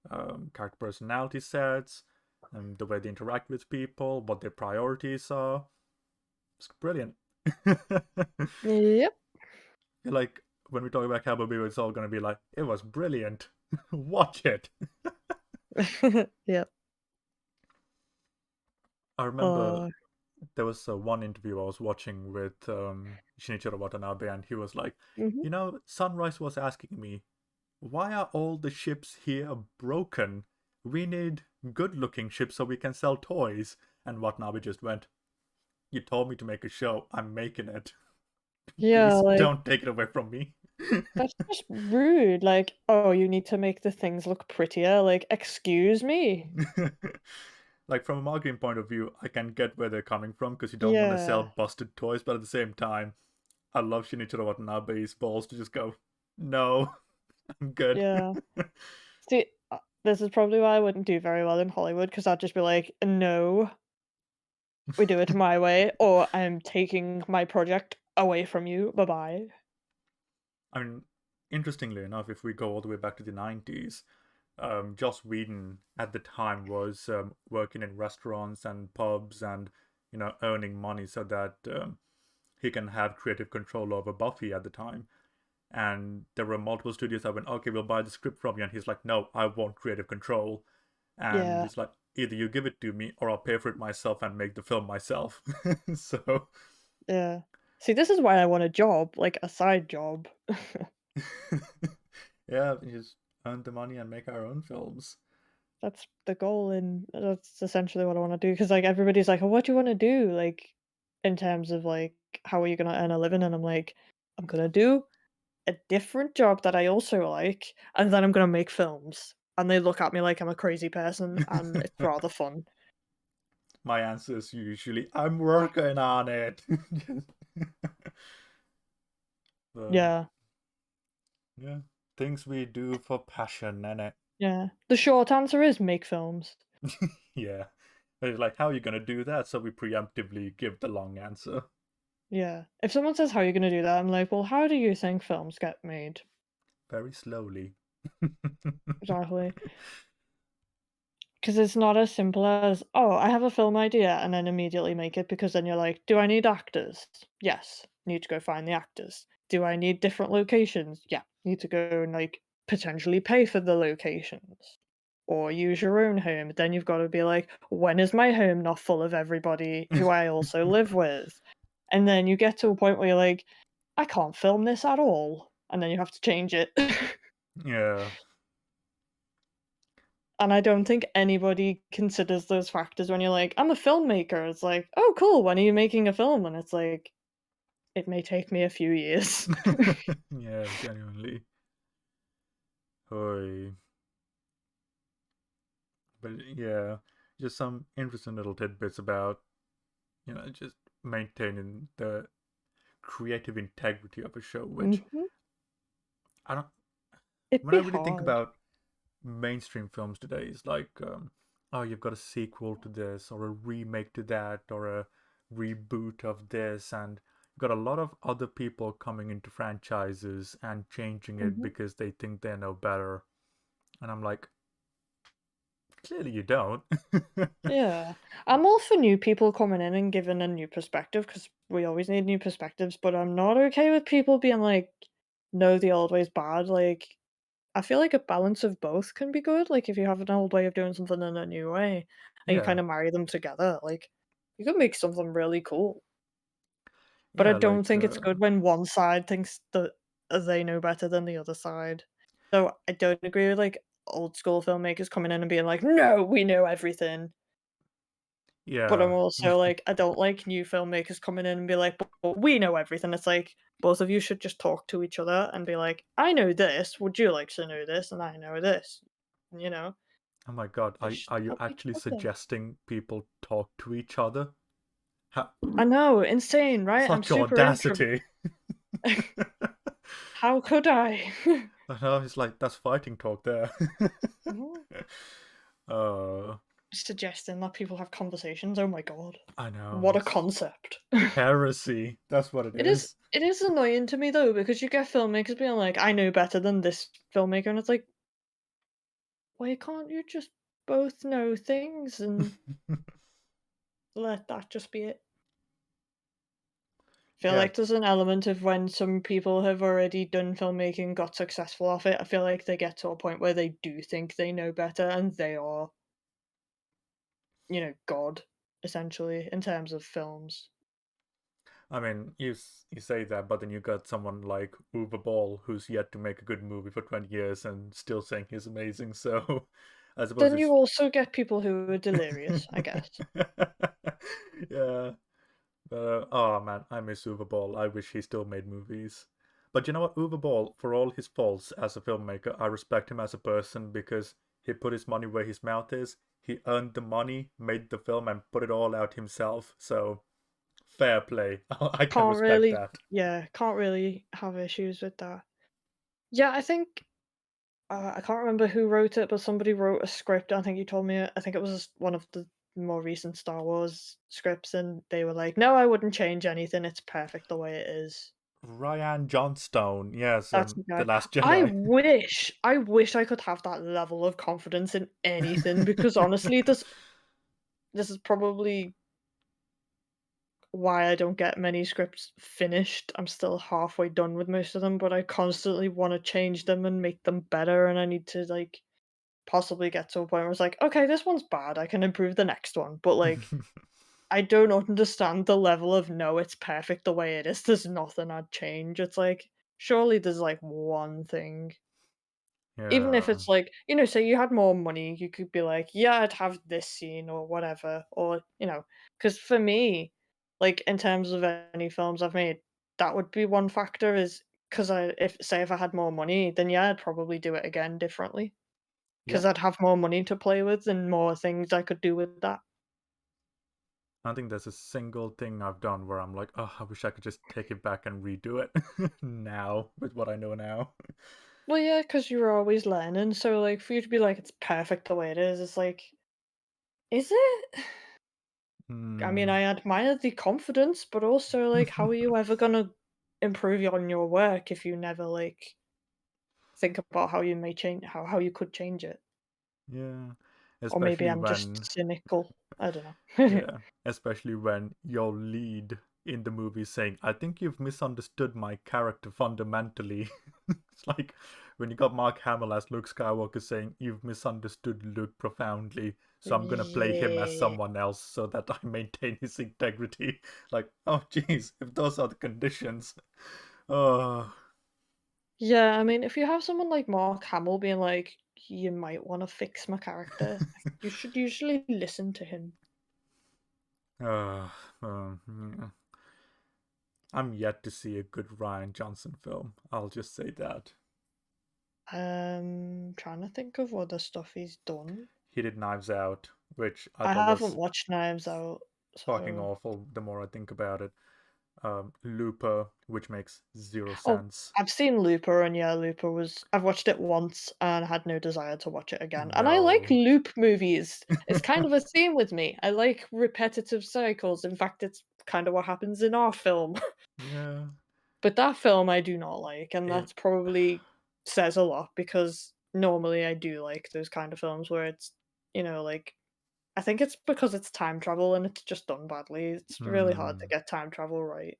character personality sets, and the way they interact with people, what their priorities are. It's brilliant. I Yep. feel like when we talk about Cowboy Bebop, it's all going to be like, it was brilliant. Watch it. Yep. I remember Uh, there was one interview I was watching with Shinichiro Watanabe, and he was like, mhm. Sunrise was asking me, why are all the ships here broken? We need good looking ships so we can sell toys. And Watanabe just went, you told me to make a show, I'm making it. Yeah, Please like don't take it away from me. that's just rude. Like, oh, you need to make the things look prettier. Like, excuse me. Like, from a marketing point of view, I can get where they're coming from because you don't want to sell Yeah. busted toys, but at the same time, I love Shinichiro Watanabe's balls to just go, no, I'm good. Yeah. See, this is probably why I wouldn't do very well in Hollywood because I'd just be like, no, we do it my way, or I'm taking my project away from you. Bye bye. I mean, interestingly enough, if we go all the way back to the 90s, Joss Whedon at the time was working in restaurants and pubs and, earning money so that he can have creative control over Buffy at the time. And there were multiple studios that went, okay, we'll buy the script from you. And he's like, no, I want creative control. And Yeah, it's like, either you give it to me or I'll pay for it myself and make the film myself. So, yeah. See, this is why I want a job, like a side job. yeah, we just earn the money and make our own films. That's the goal, and that's essentially what I want to do. Because like everybody's like, oh, "What do you want to do?" Like in terms of like how are you gonna earn a living? And I'm like, I'm gonna do a different job that I also like, and then I'm gonna make films. And they look at me like I'm a crazy person, and it's rather fun. My answer is usually, I'm working on it. So, Yeah, yeah, things we do for passion, innit? yeah. The short answer is make films. Yeah. It's like, how are you going to do that? So we preemptively give the long answer. Yeah. If someone says, "How are you gonna do that?" I'm like, "Well, how do you think films get made?" Very slowly. Exactly. Because it's not as simple as, "Oh, I have a film idea," and then immediately make it, because then you're like, "Do I need actors?" "Yes." Need to go find the actors. "Do I need different locations?" "Yeah." Need to go and, like, potentially pay for the locations. Or use your own home. Then you've gotta be like, "When is my home not full of everybody who I also live with?" And then you get to a point where you're like, "I can't film this at all," and then you have to change it. Yeah. And I don't think anybody considers those factors when you're like, "I'm a filmmaker." It's like, "Oh, cool. When are you making a film?" And it's like, "It may take me a few years." Yeah, genuinely. Oi. But yeah, just some interesting little tidbits about, just maintaining the creative integrity of a show, which Mhm. I don't, It'd when I be really think hard. about mainstream films today, it's like, oh, you've got a sequel to this, or a remake to that, or a reboot of this, and you've got a lot of other people coming into franchises and changing it Hmm. because they think they know better. And I'm like, clearly you don't. Yeah. I'm all for new people coming in and giving a new perspective because we always need new perspectives, but I'm not okay with people being like, no, the old way's bad. Like, I feel like a balance of both can be good. Like, if you have an old way of doing something in a new way and you Yeah, kind of marry them together, like, you can make something really cool. But I yeah, don't like, think it's good when one side thinks that they know better than the other side. So I don't agree with like old school filmmakers coming in and being like, no, we know everything. But I'm yeah. also like, I don't like new filmmakers coming in and be like, but we know everything. It's like both of you should just talk to each other and be like, I know this. Would you like to know this? And I know this. You know, Oh my God, just are you help each actually other. suggesting people talk to each other? Ha- I know, insane, right? I'm Such super intro. audacity. How could I? I know, it's like, that's fighting talk there. Mhm. uh, Suggesting that people have conversations. Oh my god. I know, What a it's concept. heresy. That's what it It is is. it is annoying to me though, because you get filmmakers being like, I know better than this filmmaker, and it's like, why can't you just both know things and let that just be it? I feel Yeah, like there's an element of when some people have already done filmmaking, got successful off it, I feel like they get to a point where they do think they know better and they are, God, essentially, in terms of films. I mean, you say that, but then you got someone like Uwe Ball who's yet to make a good movie for 20 years and still saying he's amazing. So, I suppose Then you it's also get people who are delirious, I guess. yeah. Oh man, I miss Uwe Ball. I wish he still made movies. But you know what, Uwe Ball, for all his faults as a filmmaker, I respect him as a person because he put his money where his mouth is. He earned the money, made the film, and put it all out himself. So fair play. I can Can't respect really that. yeah, can't really have issues with that. Yeah, I think I can't remember who wrote it, but somebody wrote a script. I think you told me I think it was one of the more recent Star Wars scripts, and they were like, "No, I wouldn't change anything. It's perfect the way it is." Ryan Johnstone, yes, That's the The guy. Last I Jedi. wish, I wish I could have that level of confidence in anything because honestly, this is probably why I don't get many scripts finished. I'm still halfway done with most of them, but I constantly want to change them and make them better, and I need to like possibly get to a point where it's like, okay, this one's bad. I can improve the next one, but like, I don't understand the level of no, it's perfect the way it is. There's nothing I'd change. It's like, surely there's like one thing. Even if Yeah, it's like, say you had more money, you could be like, "Yeah, I'd have this scene or whatever," or, because for me, like, in terms of any films I've made, that would be one factor is because if I had more money, then yeah, I'd probably do it again differently yeah. because 'cause I'd have more money to play with and more things I could do with that. I think there's a single thing I've done where I'm like, oh, I wish I could just take it back and redo it now with what I know now. Well, yeah, because 'cause you're always learning, so, like, for you to be like, "It's perfect the way it is," it's like, "Is it?" I mean, Hmm. I admire the confidence, but also, like, how are you ever gonna improve on your work if you never, like, think about how you may change how you could change it? Yeah, Or maybe especially I'm just when cynical. I don't know. yeah, especially when your lead in the movie is saying, I think you've misunderstood my character fundamentally. It's like when you got Mark Hamill as Luke Skywalker saying, you've misunderstood Luke profoundly, so I'm gonna play him as Yeah. someone else so that I maintain his integrity. Like, oh jeez, if those are the conditions. Oh, Yeah, I mean, if you have someone like Mark Hamill being like, "You might wanna fix my character," you should usually listen to him. uh, yeah. I'm yet to see a good Ryan Johnson film. I'll just say that. Trying to think of other stuff he's done. He did Knives Out, which I I thought haven't was watched Knives Out, fucking so awful the more I think about it. Looper, which makes zero Oh, sense. I've seen Looper, and yeah, Looper was. I've watched it once and had no desire to watch it again. And I like No. loop movies. It's kind of a theme with me. I like repetitive cycles. In fact, it's kind of what happens in our film. Yeah. But that film I do not like, and It that's probably says a lot because normally I do like those kind of films where it's, like I think it's because it's time travel and it's just done badly. It's really hard to hmm. get time travel right.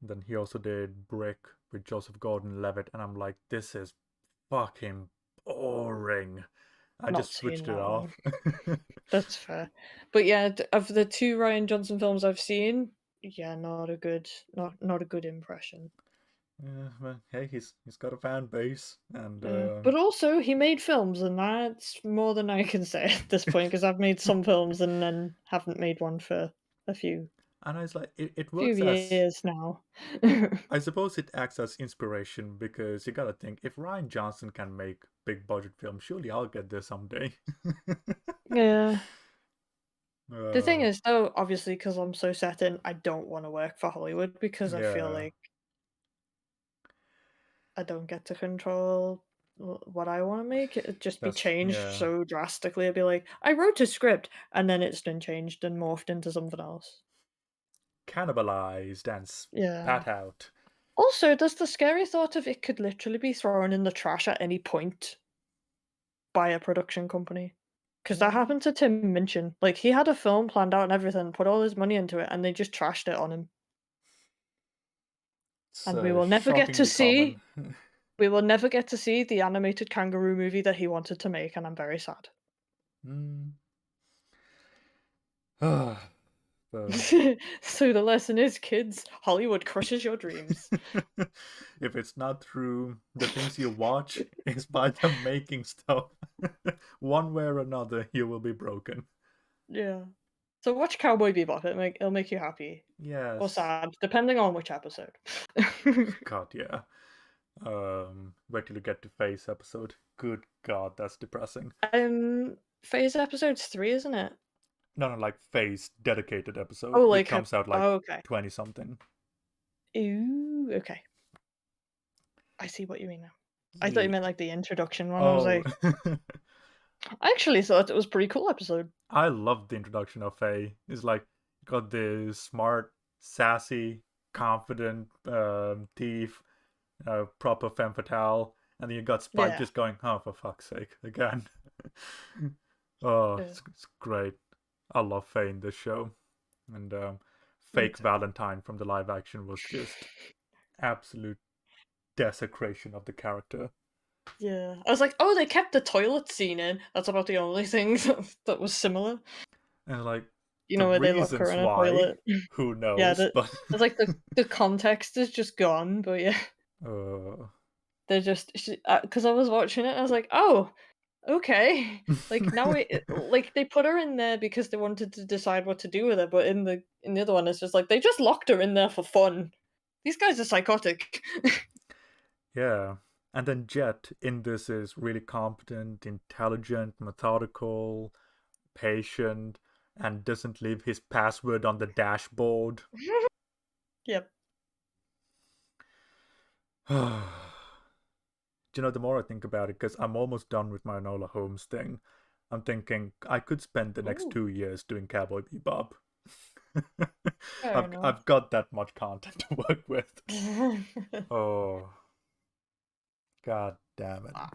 Then he also did Brick with Joseph Gordon-Levitt, and I'm like, this is fucking boring. I just Not seen switched it that one. off. That's fair. But yeah, of the two Ryan Johnson films I've seen, yeah, not a good impression. Yeah, well, hey, he's got a fan base, and But also he made films, and that's more than I can say at this point because I've made some films and then haven't made one for a and I was like, it few works as, years now. I suppose it acts as inspiration because you gotta think if Ryan Johnson can make big budget films, surely I'll get there someday. Yeah. The thing uh, is, though, obviously, because I'm so set in, I don't want to work for Hollywood because I feel yeah, like I don't get to control what I want to make. It'd just be that's changed yeah, so drastically. I'd be like, I wrote a script, and then it's been changed and morphed into something else. cannibalized and Yeah. spat out. Also, there's the scary thought of it could literally be thrown in the trash at any point by a production company. Because that Yeah, happened to Tim Minchin. Like, he had a film planned out and everything, put all his money into it, and they just trashed it on him. it's And we will never get to shockingly see common. we will never get to see the animated kangaroo movie that he wanted to make, and I'm very sad. mm. Ah, um, So the lesson is, kids, Hollywood crushes your dreams. if it's not through the things you watch, it's by them making stuff. One way or another, you will be broken. Yeah. So watch Cowboy Bebop. It'll make you happy or Yes. sad, depending on which episode. God, yeah. Wait till you get to Face episode. Good God, that's depressing. Phase episode's 3, isn't it? No, no, like Face dedicated episode. Oh, It like comes out like oh, okay. 20 something. Ooh, okay. I see what you mean now. I thought you Yeah. meant like the introduction one. I was Oh, like, I actually thought it was a pretty cool episode. I love the introduction of Faye. It's like got this smart, sassy, confident thief, proper femme fatale, and then you got Spike Yeah. just going, "Oh, for fuck's sake, again!" Oh, Yeah. it's great. I love Faye in this show, and Me fake too. Valentine from the live action was just absolute desecration of the character. Yeah. I was like, oh, they kept the toilet scene in. That's about the only thing that was similar. And like the Where they lock her reasons in a why, toilet. who Yeah, knows? But it's like the context is just gone, but yeah, uh, they're just because I was watching it, I was like, oh, okay. Like now like they put her in there because they wanted to decide what to do with her, but in the other one, it's just like they just locked her in there for fun. These guys are psychotic. yeah. And then Jet in this is really competent, intelligent, methodical, patient, and doesn't leave his password on the dashboard. Yep. You know, the more I think about it, because I'm almost done with my Enola Holmes thing, I'm thinking I could spend the next Ooh, 2 years doing Cowboy Bebop. fair I've enough. got that much content to work with. Oh, god damn it. Ah.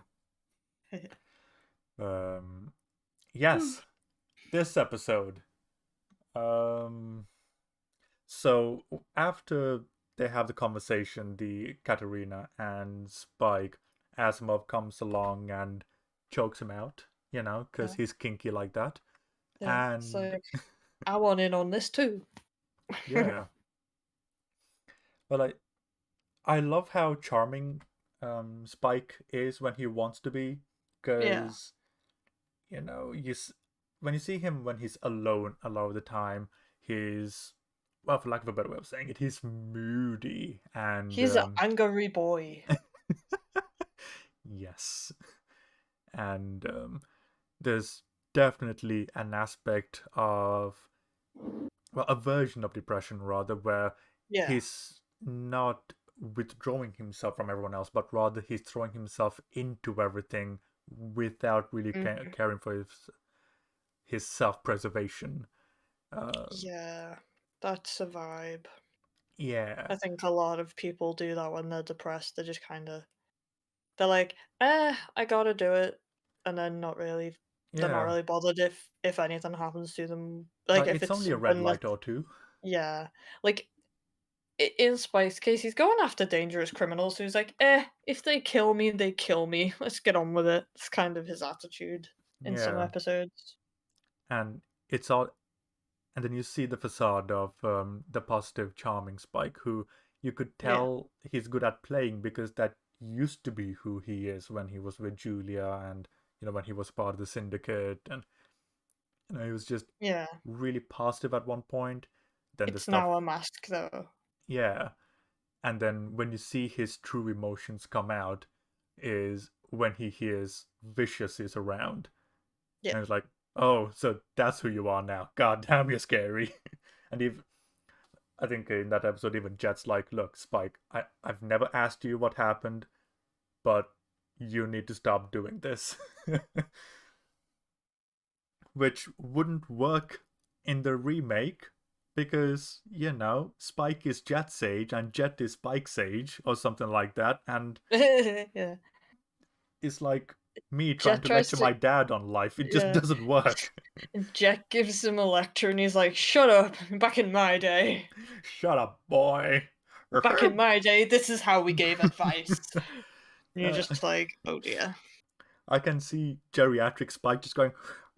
Um, yes, this episode. Um, so after they have the conversation, the Katerina and Spike, Asimov comes along and chokes him out, you know, because Yeah, he's kinky like that. yeah. And So I want in on this too. yeah, but I love how charming Spike is when he wants to be, Yeah. because you know when you see him when he's alone a lot of the time, he's well, for lack of a better way of saying it, he's moody and He's an angry boy. yes, and there's definitely an aspect of well, a version of depression rather, where Yeah. he's not withdrawing himself from everyone else, but rather he's throwing himself into everything without really Mhm. caring for his self-preservation. Uh, Yeah. That's a vibe. yeah, I think a lot of people do that when they're depressed. They just kinda they're like, I gotta do it," and then they're not yeah. really bothered if anything happens to them. Like, Like if it's it's only a red something light that's or two. yeah. Like, in Spike's case, he's going after dangerous criminals, so he's like, if they kill me, they kill me. Let's get on with it." It's kind of his attitude in some Yeah, episodes. and it's all, and then you see the facade of the positive, charming Spike, who you could Yeah. tell he's good at playing because that used to be who he is when he was with Julia, and when he was part of the syndicate, and he was just Yeah. really positive at one point. Then the It's stuff, now a mask, though. yeah, and then when you see his true emotions come out, is when he hears Vicious is around, Yeah. and it's like, oh, so that's who you are now. God damn, you're scary. And if I think in that episode, even Jet's like, look, Spike, I've never asked you what happened, but you need to stop doing this. Which wouldn't work in the remake because, Spike is Jet's age and Jet is Spike's age or something like that. And Yeah. it's like me trying Jet to tries lecture to my dad on life. It just yeah. doesn't work. Jet gives him a lecture and he's like, "Shut up. Back in my day. Shut up, boy. Back in my day, this is how we gave advice." And you're uh, just like, "Oh dear." I can see geriatric Spike just going,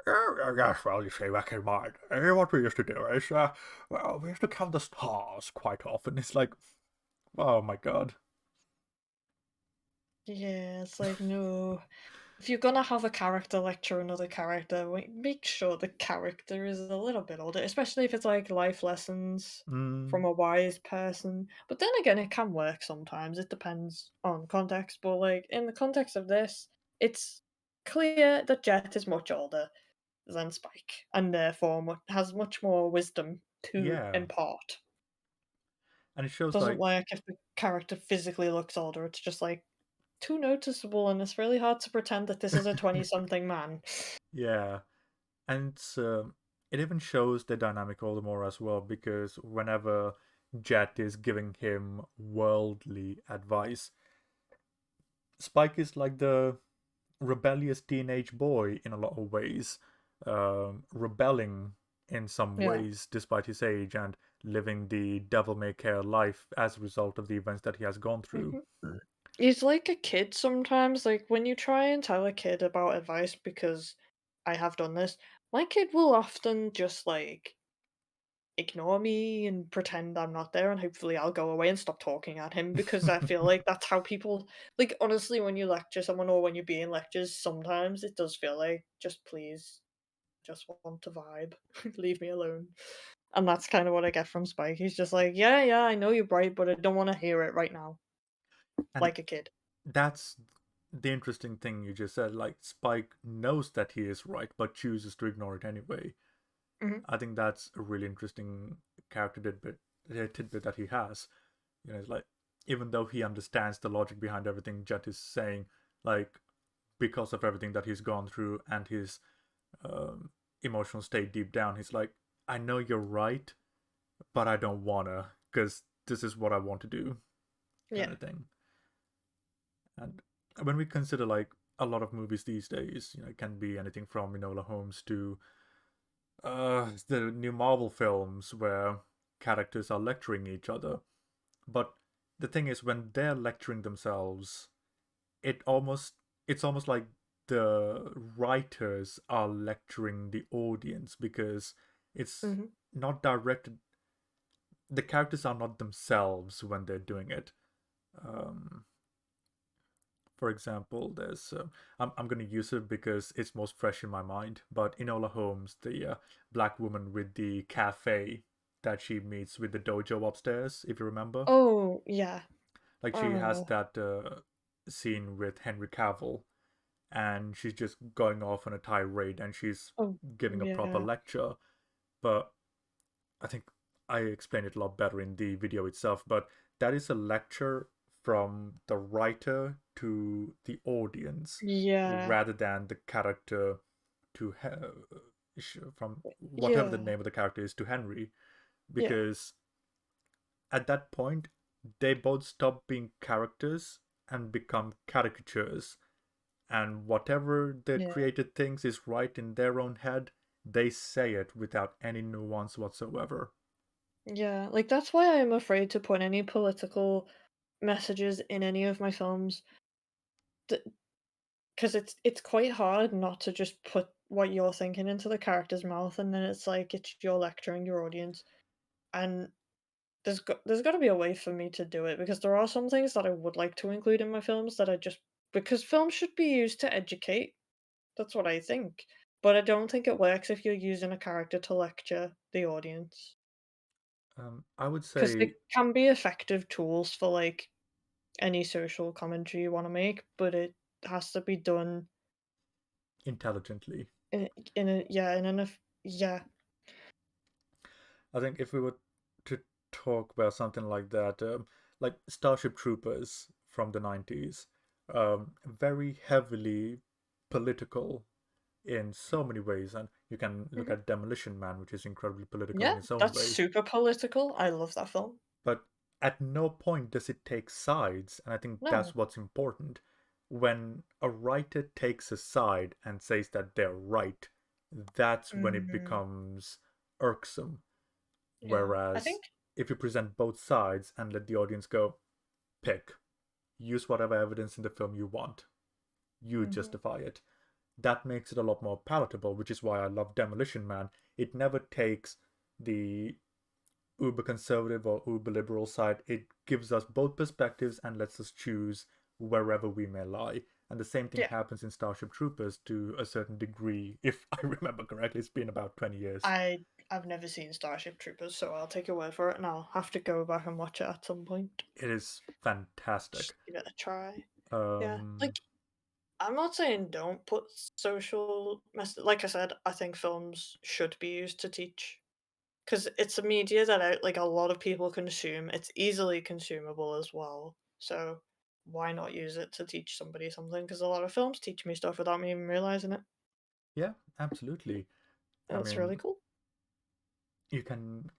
yes, well, you see, back in my day, what we used to do is, well, we used to count the stars quite often. It's like, oh my god. Yeah, it's like, no. If you're gonna have a character lecture another character, make sure the character is a little bit older, especially if it's like life lessons Mm, from a wise person. But then again, it can work sometimes. It depends on context. But like in the context of this, it's clear that Jet is much older than Spike, and therefore has much more wisdom to yeah. impart. And it shows, Doesn't like, work if the character physically looks older. It's just like too noticeable, and it's really hard to pretend that this is a 20-something man. yeah. And it even shows the dynamic all the more as well because whenever Jet is giving him worldly advice, Spike is like the rebellious teenage boy in a lot of ways, rebelling in some Yeah. ways despite his age and living the devil may care life as a result of the events that he has gone through. Mhm. He's like a kid sometimes. Like when you try and tell a kid about advice, because I have done this, my kid will often just like ignore me and pretend I'm not there, and hopefully I'll go away and stop talking at him because I feel like that's how people like honestly when you lecture someone or when you're being lectures, sometimes it does feel like just please just want to vibe. Leave me alone. And that's kind of what I get from Spike. He's just like, yeah, yeah, I know you're bright, but I don't want to hear it right now. And Like a kid. that's the interesting thing you just said. Like, Spike knows that he is right, but chooses to ignore it anyway. Mhm. I think that's a really interesting character tidbit that he has. It's like, even though he understands the logic behind everything Jet is saying, like, because of everything that he's gone through and his um, emotional state deep down, he's like, I know you're right, but I don't wanna, because this is what I want to do, kind Yeah. of thing. And when we consider, like, a lot of movies these days, it can be anything from Enola Holmes to the new Marvel films where characters are lecturing each other. But the thing is, when they're lecturing themselves, it almost it's almost like the writers are lecturing the audience because it's Mhm. not directed. The characters are not themselves when they're doing it. Um, for example, there's I'm going to use it because it's most fresh in my mind. But Enola Holmes, the black woman with the cafe that she meets with the dojo upstairs, if you remember, Oh, yeah. like I she has remember. that scene with Henry Cavill, and she's just going off on a tirade, and she's Oh, giving a proper yeah. lecture. But I think I explained it a lot better in the video itself, but that is a lecture from the writer to the audience Yeah, rather than the character to from whatever the yeah, name of the character is to Henry, yeah, because at that point they both stop being characters and become caricatures, and whatever the yeah, creator thinks is right in their own head, they say it without any nuance whatsoever. yeah. Like that's why I'm afraid to put any political messages in any of my films, because it's quite hard not to just put what you're thinking into the character's mouth, and then it's like it's you're lecturing your audience, and there's got to be a way for me to do it because there are some things that I would like to include in my films that I just because films should be used to educate. That's what I think. But I don't think it works if you're using a character to lecture the audience. I would Because they say can be effective tools for like any social commentary you want to make, but it has to be done intelligently. in a yeah in an yeah. I think if we were to talk about something like that, like Starship Troopers from the 90s, very heavily political in so many ways. And you can look Mhm. at Demolition Man, which is incredibly political Yeah, in its own that's way. super political. I love that film. But at no point does it take sides. And I think that's No. what's important. When a writer takes a side and says that they're right, that's when it Mm, becomes irksome. yeah, I Whereas think. if you present both sides and let the audience go, pick, use whatever evidence in the film you want, you Mhm. justify it. That makes it a lot more palatable, which is why I love Demolition Man. It never takes the uber conservative or uber liberal side. It gives us both perspectives and lets us choose wherever we may lie. And the same thing Yeah, happens in Starship Troopers to a certain degree. If I remember correctly, it's been about 20 years. I've never seen Starship Troopers, so I'll take your word for it, and I'll have to go back and watch it at some point. It is Just fantastic. give it a try. Yeah, Um, like I'm not saying don't put social mess. Like I said, I think films should be used to teach because it's a media that like a lot of people consume. It's easily consumable as well. So why not use it to teach somebody something? Because a lot of films teach me stuff without me even realizing it. yeah, absolutely. I That's really mean, cool. you can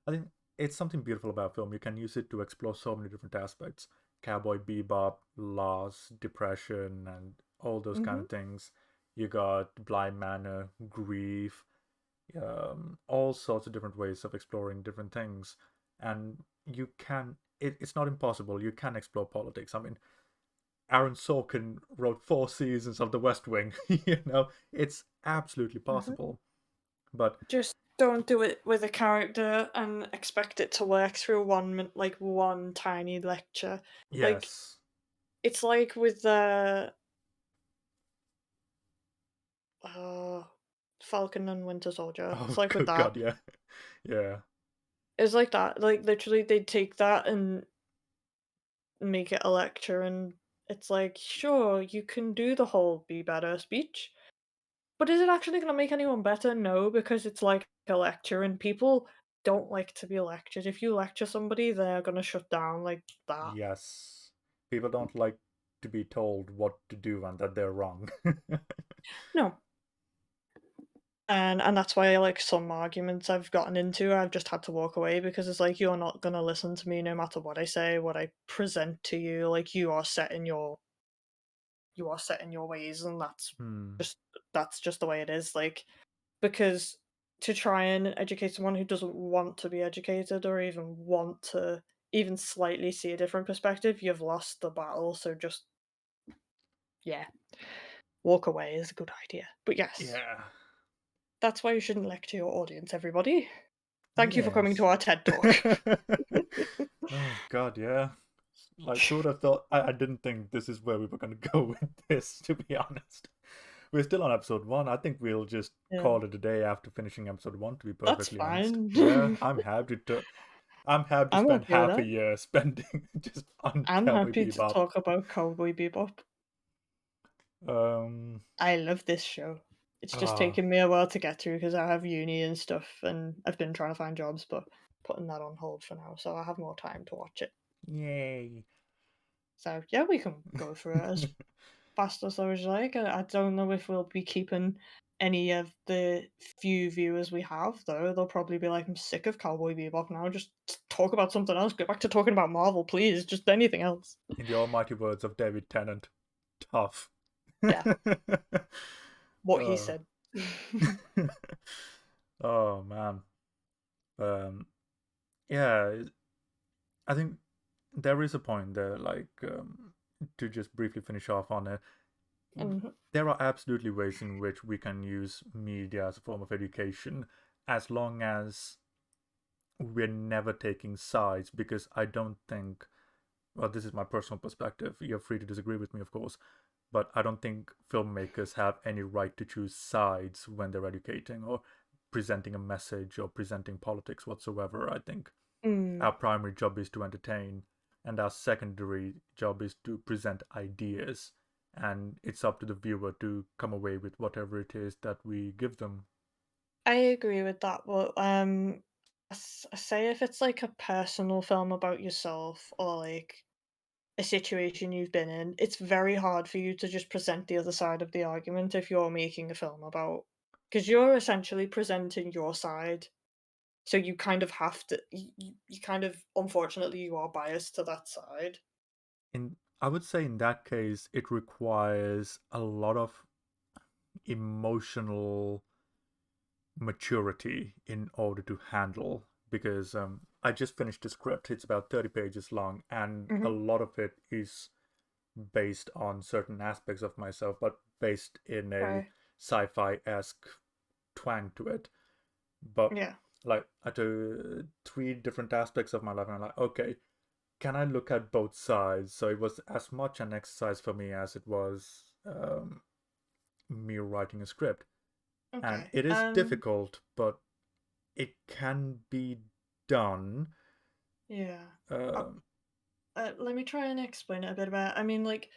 I think it's something beautiful about film. You can use it to explore so many different aspects. Cowboy Bebop, loss, depression, and all those kind Hmm. of things. You got Blind Manor, grief, all sorts of different ways of exploring different things. And you can, it's not impossible. You can explore politics. I mean, Aaron Sorkin wrote 4 seasons of The West Wing. It's absolutely Hmm. possible. But Just don't do it with a character and expect it to work through like one tiny lecture. Like yes. it's like with the uh, Falcon and Winter Soldier. Oh, It's like with good that. God, yeah. Yeah. It's like that. Like literally, they take that and make it a lecture, and it's like, sure, you can do the whole "be better" speech, but is it actually going to make anyone better? No, because it's like a lecture, and people don't like to be lectured. If you lecture somebody, they're going to shut down like that. Yes. People don't like to be told what to do and that they're wrong. No. And that's why like some arguments I've gotten into, I've just had to walk away because it's like you're not gonna listen to me no matter what I say, what I present to you. Like you are set in your ways, and Hmm. just that's just the way it is. Like because to try and educate someone who doesn't want to be educated or even want to even slightly see a different perspective, you've lost the battle. So just yeah, walk away is a good idea. But yes, Yeah. that's why you shouldn't lecture your audience, everybody. Thank you for coming to Yes. our TED Talk. Oh God, yeah. Like who would have thought? I didn't think this is where we were gonna go with this, to be honest. We're still on episode 1. I think we'll just Yeah, call it a day after finishing episode 1, to be that's perfectly honest. fine. Yeah, I'm happy to I'm spend okay with half a that. year spending just on I'm Cowboy happy to Bebop. talk about Cowboy Bebop. Um I love this show. It's just Ah, taken me a while to get through because I have uni and stuff, and I've been trying to find jobs, but putting that on hold for now, so I have more time to watch it. yay. So yeah, we can go through it as fast or slow as you like. I don't know if we'll be keeping any of the few viewers we have, though. They'll probably be like, I'm sick of Cowboy Bebop now. Just talk about something else. Get back to talking about Marvel, please. Just anything else. In the almighty words of David Tennant, tough. Yeah, what he uh, said. oh man. Um, yeah, I think there is a point there, like, to just briefly finish off on it. Mhm. There are absolutely ways in which we can use media as a form of education, as long as we're never taking sides, because I don't think, well, this is my personal perspective. You're free to disagree with me, of course, but I don't think filmmakers have any right to choose sides when they're educating or presenting a message or presenting politics whatsoever. I think Mm. our primary job is to entertain, and our secondary job is to present ideas. And it's up to the viewer to come away with whatever it is that we give them. I agree with that, but say if it's like a personal film about yourself or like a situation you've been in, it's very hard for you to just present the other side of the argument if you're making a film about, because you're essentially presenting your side. So you kind of have to, you kind of, unfortunately, you are biased to that side. I would say in that case, it requires a lot of emotional maturity in order to handle, because I just finished the script. It's about 30 pages long, and a Hmm. lot of it is based on certain aspects of myself, but based in a Okay. sci-fi esque twang to it. But Yeah. like at three different aspects of my life, and I'm like, okay, can I look at both sides? So it was as much an exercise for me as it was me writing a script, and Okay. it is difficult, but it can be done. Yeah. Uh, Um, Let me try and explain it a bit about. I mean, like,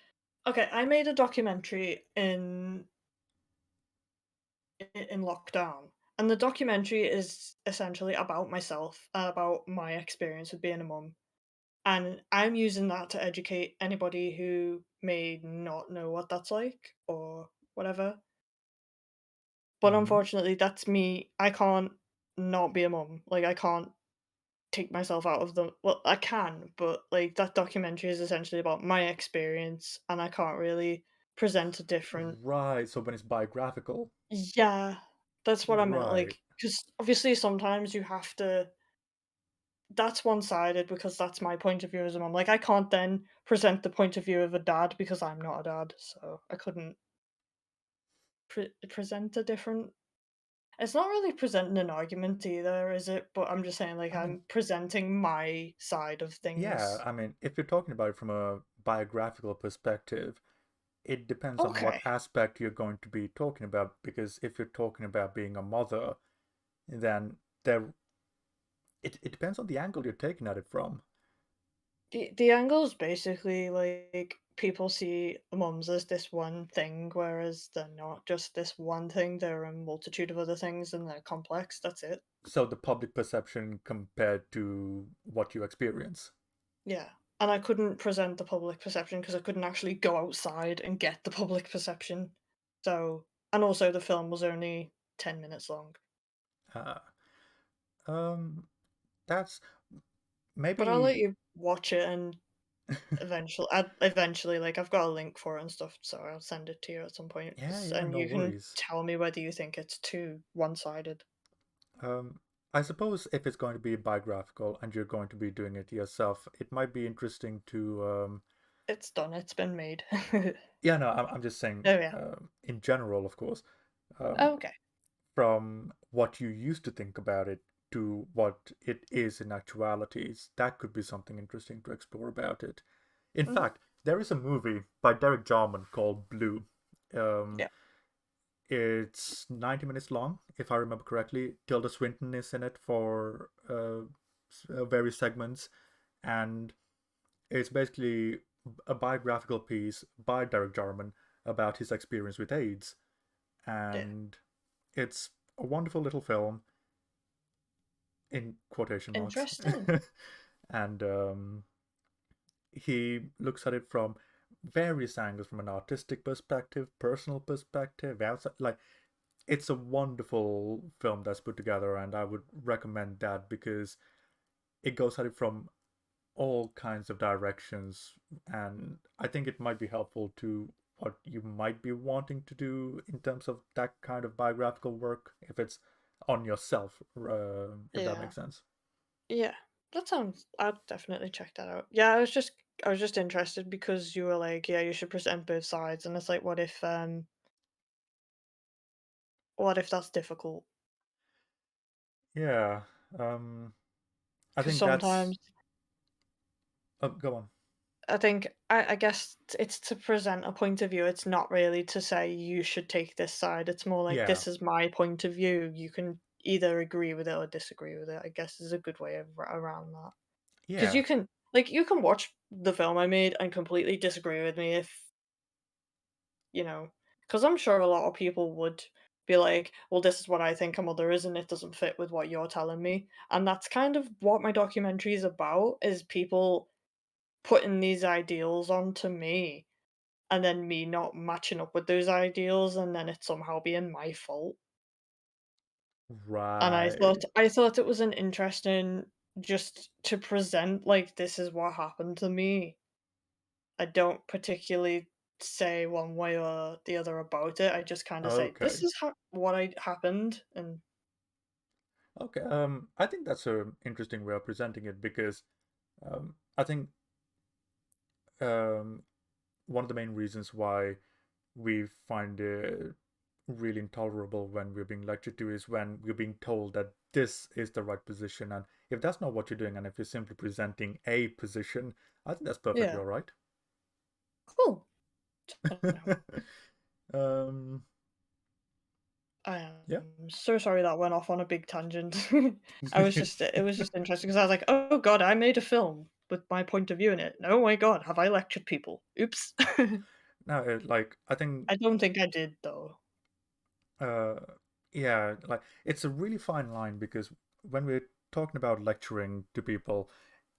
okay, I made a documentary in lockdown, and the documentary is essentially about myself, about my experience of being a mum, and I'm using that to educate anybody who may not know what that's like or whatever. But mhm. unfortunately, that's me. I can't not be a mum. Like, I can't take myself out of the. Well, I can, but like that documentary is essentially about my experience, and I can't really present a different. Right. So when it's biographical, Yeah, that's what I meant. right. Like, because obviously sometimes you have to. That's one sided because that's my point of view as a mom. Like, I can't then present the point of view of a dad because I'm not a dad, so I couldn't present a different. It's not really presenting an argument either, is it? But I'm just saying, like, I mean, I'm presenting my side of yeah. things. I mean, if you're talking about it from a biographical perspective, it depends on what Okay. aspect you're going to be talking about. Because if you're talking about being a mother, then there it depends on the angle you're taking at it from. The angle is basically like people see mums as this one thing, whereas they're not just this one thing. They're a multitude of other things, and they're complex. That's it. So the public perception compared to what you experience. Yeah. And I couldn't present the public perception because I couldn't actually go outside and get the public perception. So, and also the film was only 10 minutes long. Uh, um, that's But I'll let maybe. you watch it and eventually, like, I've got a link for it and stuff, so I'll send it to you at some point, Yeah, yeah, and no you can worries. tell me whether you think it's too one-sided. I suppose if it's going to be biographical and you're going to be doing it yourself, it might be interesting to. It's done, it's been made. Yeah, no, I'm just saying, Oh, yeah. in general, of course, um, Okay. from what you used to think about it to what it is in actualities, that could be something interesting to explore about it. In Mhm. fact, there is a movie by Derek Jarman called Blue. Um, Yeah. it's 90 minutes long, if I remember correctly. Tilda Swinton is in it for various segments, and it's basically a biographical piece by Derek Jarman about his experience with AIDS. Yeah. and it's a wonderful little film in quotation marks. Interesting. And he looks at it from various angles, from an artistic perspective, personal perspective, outside. Like, it's a wonderful film that's put together, and I would recommend that because it goes at it from all kinds of directions, and I think it might be helpful to what you might be wanting to do in terms of that kind of biographical work, if it's on yourself, if that Yeah. makes sense. Yeah. That sounds I'll definitely check that out. Yeah, I was just interested because you were like, yeah, you should present both sides and it's like what if that's difficult? Yeah, um, I Because think that's. sometimes Oh, go on. I think I guess it's to present a point of view. It's not really to say you should take this side. It's more like Yeah, this is my point of view. You can either agree with it or disagree with it. I guess is a good way of around that. Because yeah, you can watch the film I made and completely disagree with me if you know. Because I'm sure a lot of people would be like, "Well, this is what I think a mother is, and it doesn't fit with what you're telling me." And that's kind of what my documentary is about: is people putting these ideals onto me and then me not matching up with those ideals and then it somehow being my fault. And right. I thought it was an interesting just to present like this is what happened to me. I don't particularly say one way or the other about it. I just kind of say this Okay, is what I happened and okay. I think that's an interesting way of presenting it because I think um, one of the main reasons why we find it really intolerable when we're being lectured to is when we're being told that this is the right position. And if that's not what you're doing, and if you're simply presenting a position, I think that's perfectly yeah. all right. Cool. I don't know. um, I yeah. am so sorry that went off on a big tangent. It was just interesting because I was like, "Oh god, I made a film with my point of view in it. Oh my god, have I lectured people? Oops." No, like I think I don't think I did though. uh yeah, like it's a really fine line because when we're talking about lecturing to people,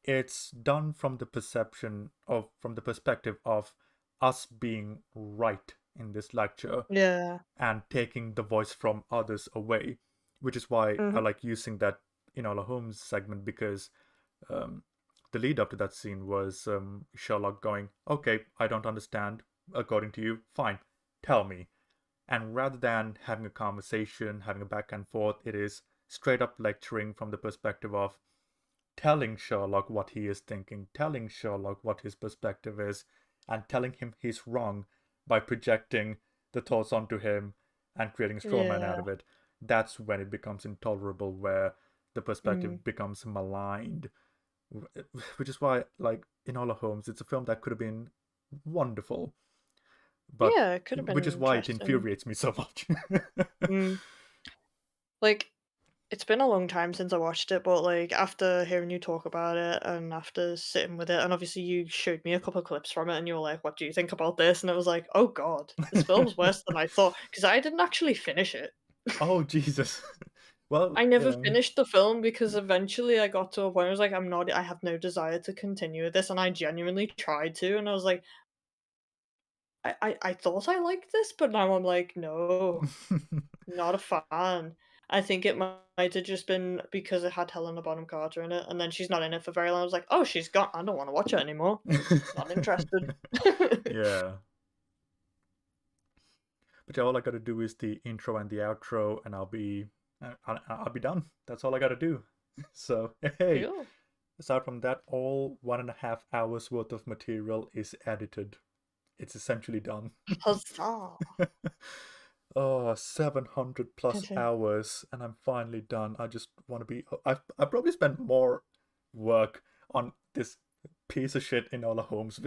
it's done from the perception of from the perspective of us being right in this lecture Yeah. and taking the voice from others away, which is why I Mhm. like using that Enola Holmes segment because um, the lead up to that scene was Sherlock going, "Okay, I don't understand. According to you, fine. Tell me." And rather than having a conversation, having a back and forth, it is straight up lecturing from the perspective of telling Sherlock what he is thinking, telling Sherlock what his perspective is, and telling him he's wrong by projecting the thoughts onto him and creating a straw man out Yeah. of it. That's when it becomes intolerable, where the Mm. perspective becomes maligned. Which is why, like, Enola Holmes, it's a film that could have been wonderful, but Yeah, it could have been which is why it interesting. infuriates me so much. Mm. Like it's been a long time since I watched it, but like after hearing you talk about it and after sitting with it, and obviously you showed me a couple of clips from it, and you were like, "What do you think about this?" And I was like, "Oh God, this film's worse than I thought," because I didn't actually finish it. Oh, Jesus. Well, I never finished the film because eventually I got to a point where I was like, I have no desire to continue with this, and I genuinely tried to, and I was like, I thought I liked this, but now I'm like, no, not a fan. I think it might have just been because it had Helena Bonham Carter in it, and then she's not in it for very long. I was like, "Oh, she's gone. I don't want to watch it anymore. Not interested." Yeah. But yeah, all I gotta do is the intro and the outro, and I'll be done. That's all I gotta do. So hey, Cool. aside from that, all 1.5 hours worth of material is edited. It's essentially done. Huzzah! Oh, 700 plus hours, and I'm finally done. I just want to be. I've probably spent more work on this piece of shit Enola Holmes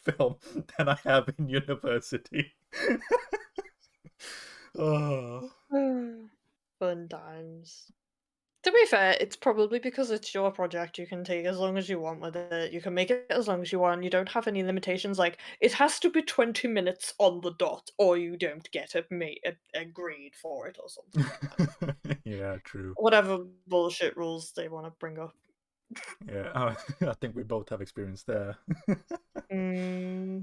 film than I have in university. Oh, Fun times. To be fair, it's probably because it's your project. You can take as long as you want with it. You can make it as long as you want. You don't have any limitations like it has to be 20 minutes on the dot, or you don't get agreed for it, or something like that. Yeah, true. Whatever bullshit rules they want to bring up. Yeah, I think we both have experience there. Hmm.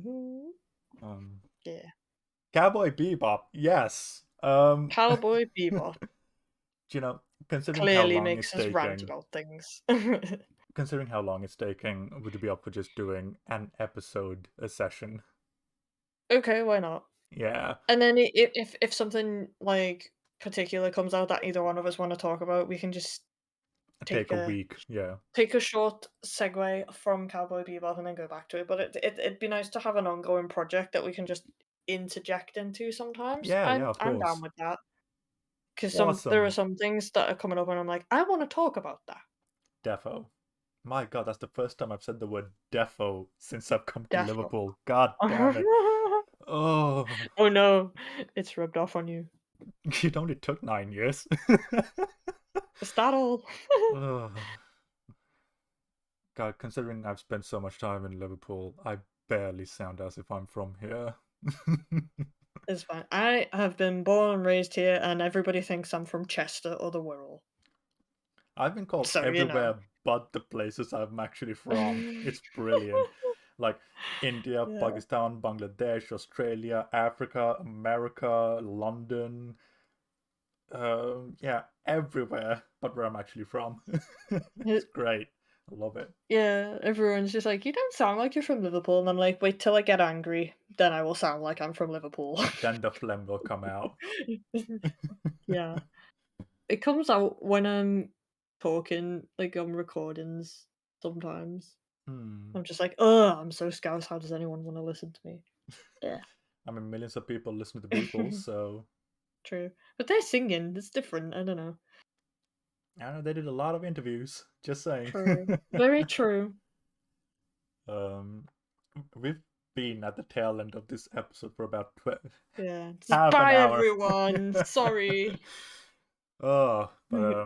um, Yeah. Cowboy Bebop, yes. Cowboy Bebop You know, considering how clearly long makes it's us rant taking, about things. would you be up for just doing an episode a session? Okay, why not? Yeah, And then if something like particular comes out that either one of us want to talk about, we can just take take a a week. Yeah, take a short segue from Cowboy Bebop and then go back to it. But it'd be nice to have an ongoing project that we can just interject into sometimes. yeah, yeah. I'm Of down course. with that because there are Awesome, some things that are coming up and I'm like, I want to talk about that. defo. My God, that's the first time I've said the word defo since I've come to Defo. Liverpool. God damn it. Oh, Oh no, it's rubbed off on you. it only took 9 years. Is that all? Ugh. God, considering I've spent so much time in Liverpool, I barely sound as if I'm from here. It's fine. I have been born and raised here, and everybody thinks I'm from Chester or the Wirral. I've been called So you know. everywhere but the places I'm actually from. It's brilliant. Like India, Yeah. Pakistan, Bangladesh, Australia, Africa, America, London. Yeah, everywhere but where I'm actually from. It's great. I love it. Yeah, everyone's just like, "You don't sound like you're from Liverpool," and I'm like, "Wait till I get angry, then I will sound like I'm from Liverpool." Then the phlegm will come out. Yeah. It comes out when I'm talking, like, on recordings sometimes. Hmm. I'm just like, "Oh, I'm so scouse, how does anyone wanna listen to me?" Yeah. I mean, millions of people listen to the Beatles, so True. But they're singing, it's different, I don't know. I know they did a lot of interviews. Just saying. True. Very true. um, we've been at the tail end of this episode for about Yeah. Just half an bye, hour. everyone. Sorry. Oh, but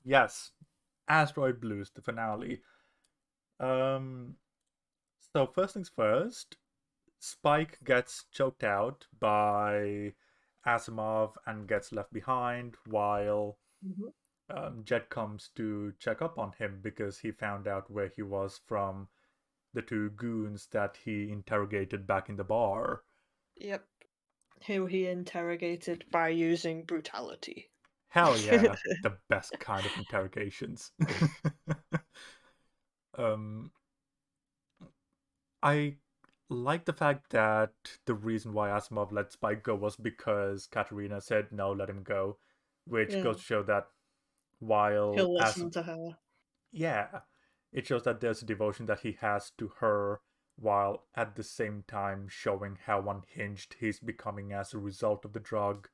yes, Asteroid Blues, the finale. Um, so first things first, Spike gets choked out by Asimov and gets left behind while Mhm. Jet comes to check up on him because he found out where he was from the two goons that he interrogated back in the bar. Yep. Who he interrogated by using brutality. Hell yeah, the best kind of interrogations. um, I like the fact that the reason why Asimov let Spike go was because Katerina said no, let him go, which Yeah. goes to show that while He'll as listen to her. yeah, it shows that there's a devotion that he has to her while at the same time showing how unhinged he's becoming as a result of the drug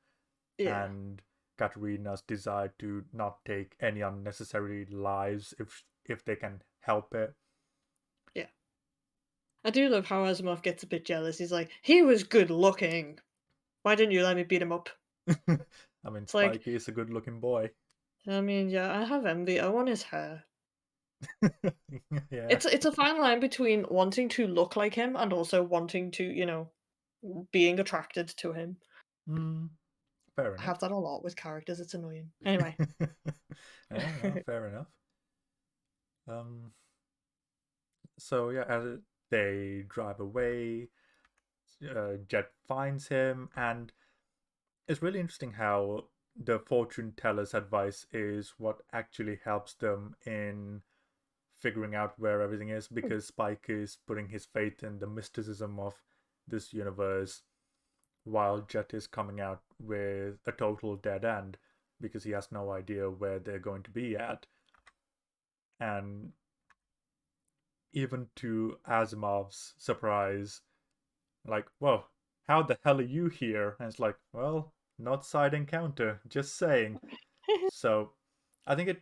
Yeah. and Katerina's desire to not take any unnecessary lives if they can help it. Yeah. I do love how Asimov gets a bit jealous. He's like, he was good looking. Why didn't you let me beat him up? I mean, It's like, Spikey is a good-looking boy. I mean, yeah, I have envy. I want his hair. Yeah. It's a fine line between wanting to look like him and also wanting to, being attracted to him. Mm, fair I enough. have that a lot with characters. It's annoying. Anyway. Yeah, no, fair enough. Um, so yeah, as they drive away, Jet finds him, and it's really interesting how the fortune teller's advice is what actually helps them in figuring out where everything is because Spike is putting his faith in the mysticism of this universe while Jet is coming out with a total dead end because he has no idea where they're going to be at. And even to Asimov's surprise, like, whoa, how the hell are you here? And it's like, well, not side encounter, just saying. So I think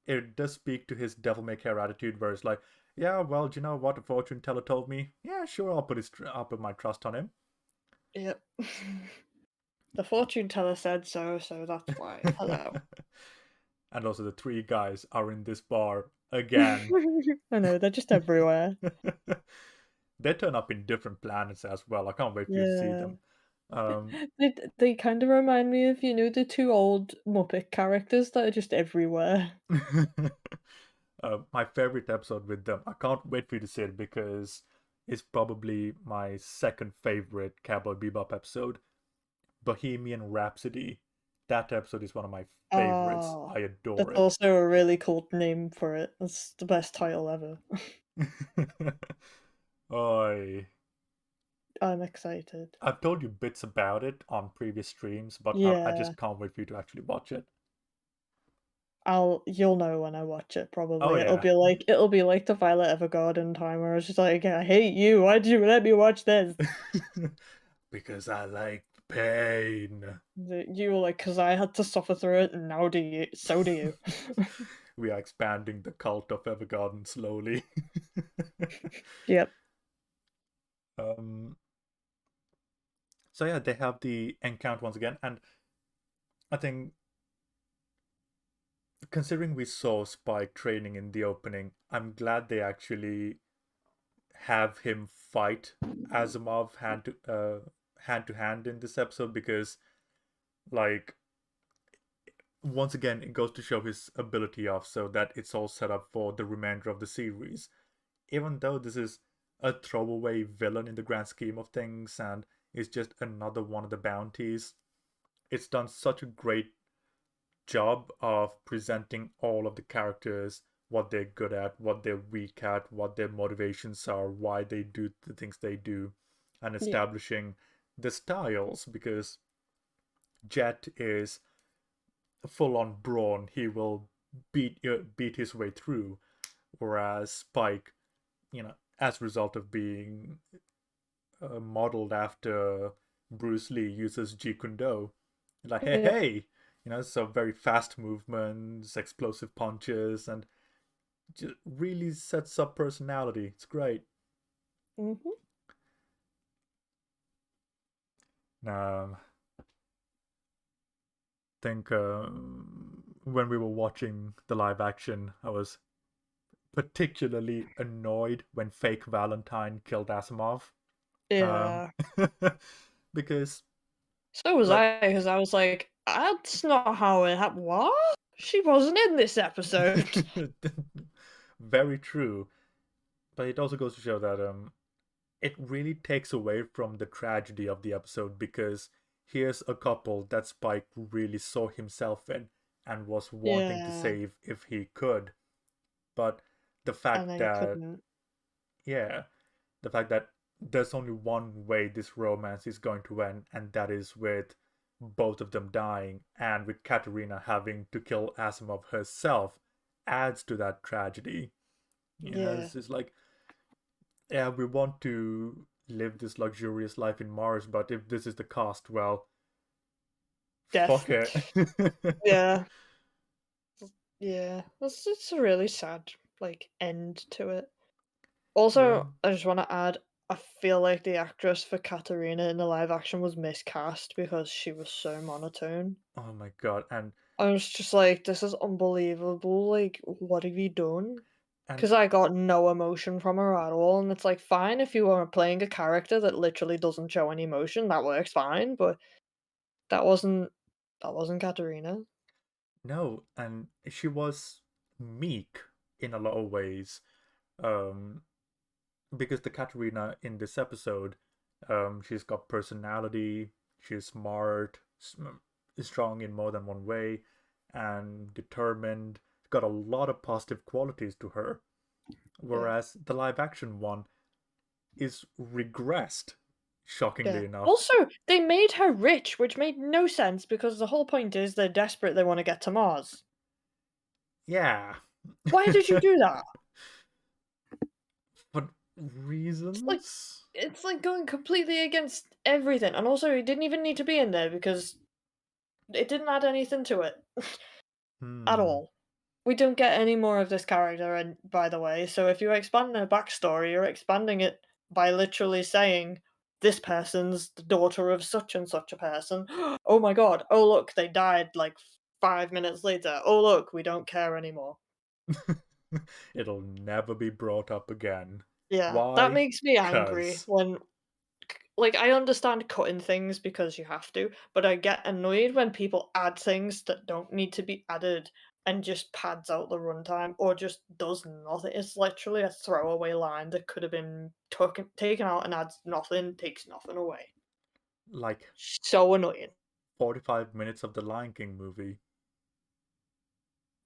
it does speak to his devil may care attitude where it's like, yeah, well, do you know what the fortune teller told me? Yeah, sure, I'll put my trust on him. Yep. The fortune teller said so, so that's why. Hello. and also the three guys are in this bar again. I know, they're just everywhere. They turn up in different planets as well. I can't wait for you to see Yeah. them. Um, They kinda remind me of, the 2 old Muppet characters that are just everywhere. my favorite episode with them. I can't wait for you to see it because it's probably my second favorite Cowboy Bebop episode. Bohemian Rhapsody. That episode is one of my favorites. Oh, I adore that's it. also a really cool name for it. That's the best title ever. Oi. I'm excited. I've told you bits about it on previous streams, but I Yeah, just can't wait for you to actually watch it. you'll know when I watch it Oh probably. yeah. It'll be like the Violet Evergarden time where I was just like, "I hate you. Why did you let me watch this?" Because I like pain. You were like, "'Cause I had to suffer through it, and now do you. So do you." We are expanding the cult of Evergarden slowly. Yep. um, so yeah, they have the encounter once again, and I think considering we saw Spike training in the opening, I'm glad they actually have him fight Asimov hand to hand in this episode because like once again it goes to show his ability off so that it's all set up for the remainder of the series. Even though this is a throwaway villain in the grand scheme of things and is just another one of the bounties, it's done such a great job of presenting all of the characters, what they're good at, what they're weak at, what their motivations are, why they do the things they do, and Yeah. establishing the styles because Jet is full on brawn. He will beat his way through, whereas Spike, as a result of being modeled after Bruce Lee, uses Jeet Kune Do. Like, hey, Yep. hey, so very fast movements, explosive punches, and just really sets up personality. It's great. Mhm. I think when we were watching the live action, I was particularly annoyed when fake Valentine killed Asimov. Um, Yeah. because, So was like, I, because I was like, "That's not how it happened. What? She wasn't in this episode." very true. But it also goes to show that it really takes away from the tragedy of the episode because here's a couple that Spike really saw himself in and was wanting to Yeah, save if he could. But the and fact then that, couldn't. yeah, the fact that there's only one way this romance is going to end, and that is with both of them dying, and with Katerina having to kill Asimov herself, adds to that tragedy. Yeah. It's just like, yeah, we want to live this luxurious life in Mars, but if this is the cost, well, Death. fuck it. Yeah. Yeah. It's a really sad, end to it. Yeah. Also, I just wanna add, I feel like the actress for Katarina in the live action was miscast because she was so monotone. Oh my god. I was just like, "This is unbelievable, like, what have you done?" And 'Cause I got no emotion from her at all, and it's like, fine if you are playing a character that literally doesn't show any emotion, that works fine, but that wasn't that wasn't Katarina. no, and she was meek in a lot of ways. Um, because the Katarina in this episode, she's got personality, she's smart, strong in more than one way, and determined. Got a lot of positive qualities to her. Yeah, Whereas the live action one is regressed, shockingly yeah. enough. Also, they made her rich, which made no sense because the whole point is they're desperate, they wanna get to Mars. Yeah. Why did you do that? For It's like reasons? it's like going completely against everything, and also it didn't even need to be in there because it didn't add anything to it at Hmm. all. We don't get any more of this character, and by the way, so if you expand her backstory, you're expanding it by literally saying, "This person's the daughter of such and such a person." Oh my god, oh look, they died like 5 minutes later, oh look, we don't care anymore. It'll never be brought up again. Yeah, that Why? makes me angry Cause when like, I understand cutting things because you have to, but I get annoyed when people add things that don't need to be added and just pads out the runtime or just does nothing. It's literally a throwaway line that could have been taken out and adds nothing, takes nothing away. like So annoying. 45 minutes of the Lion King movie.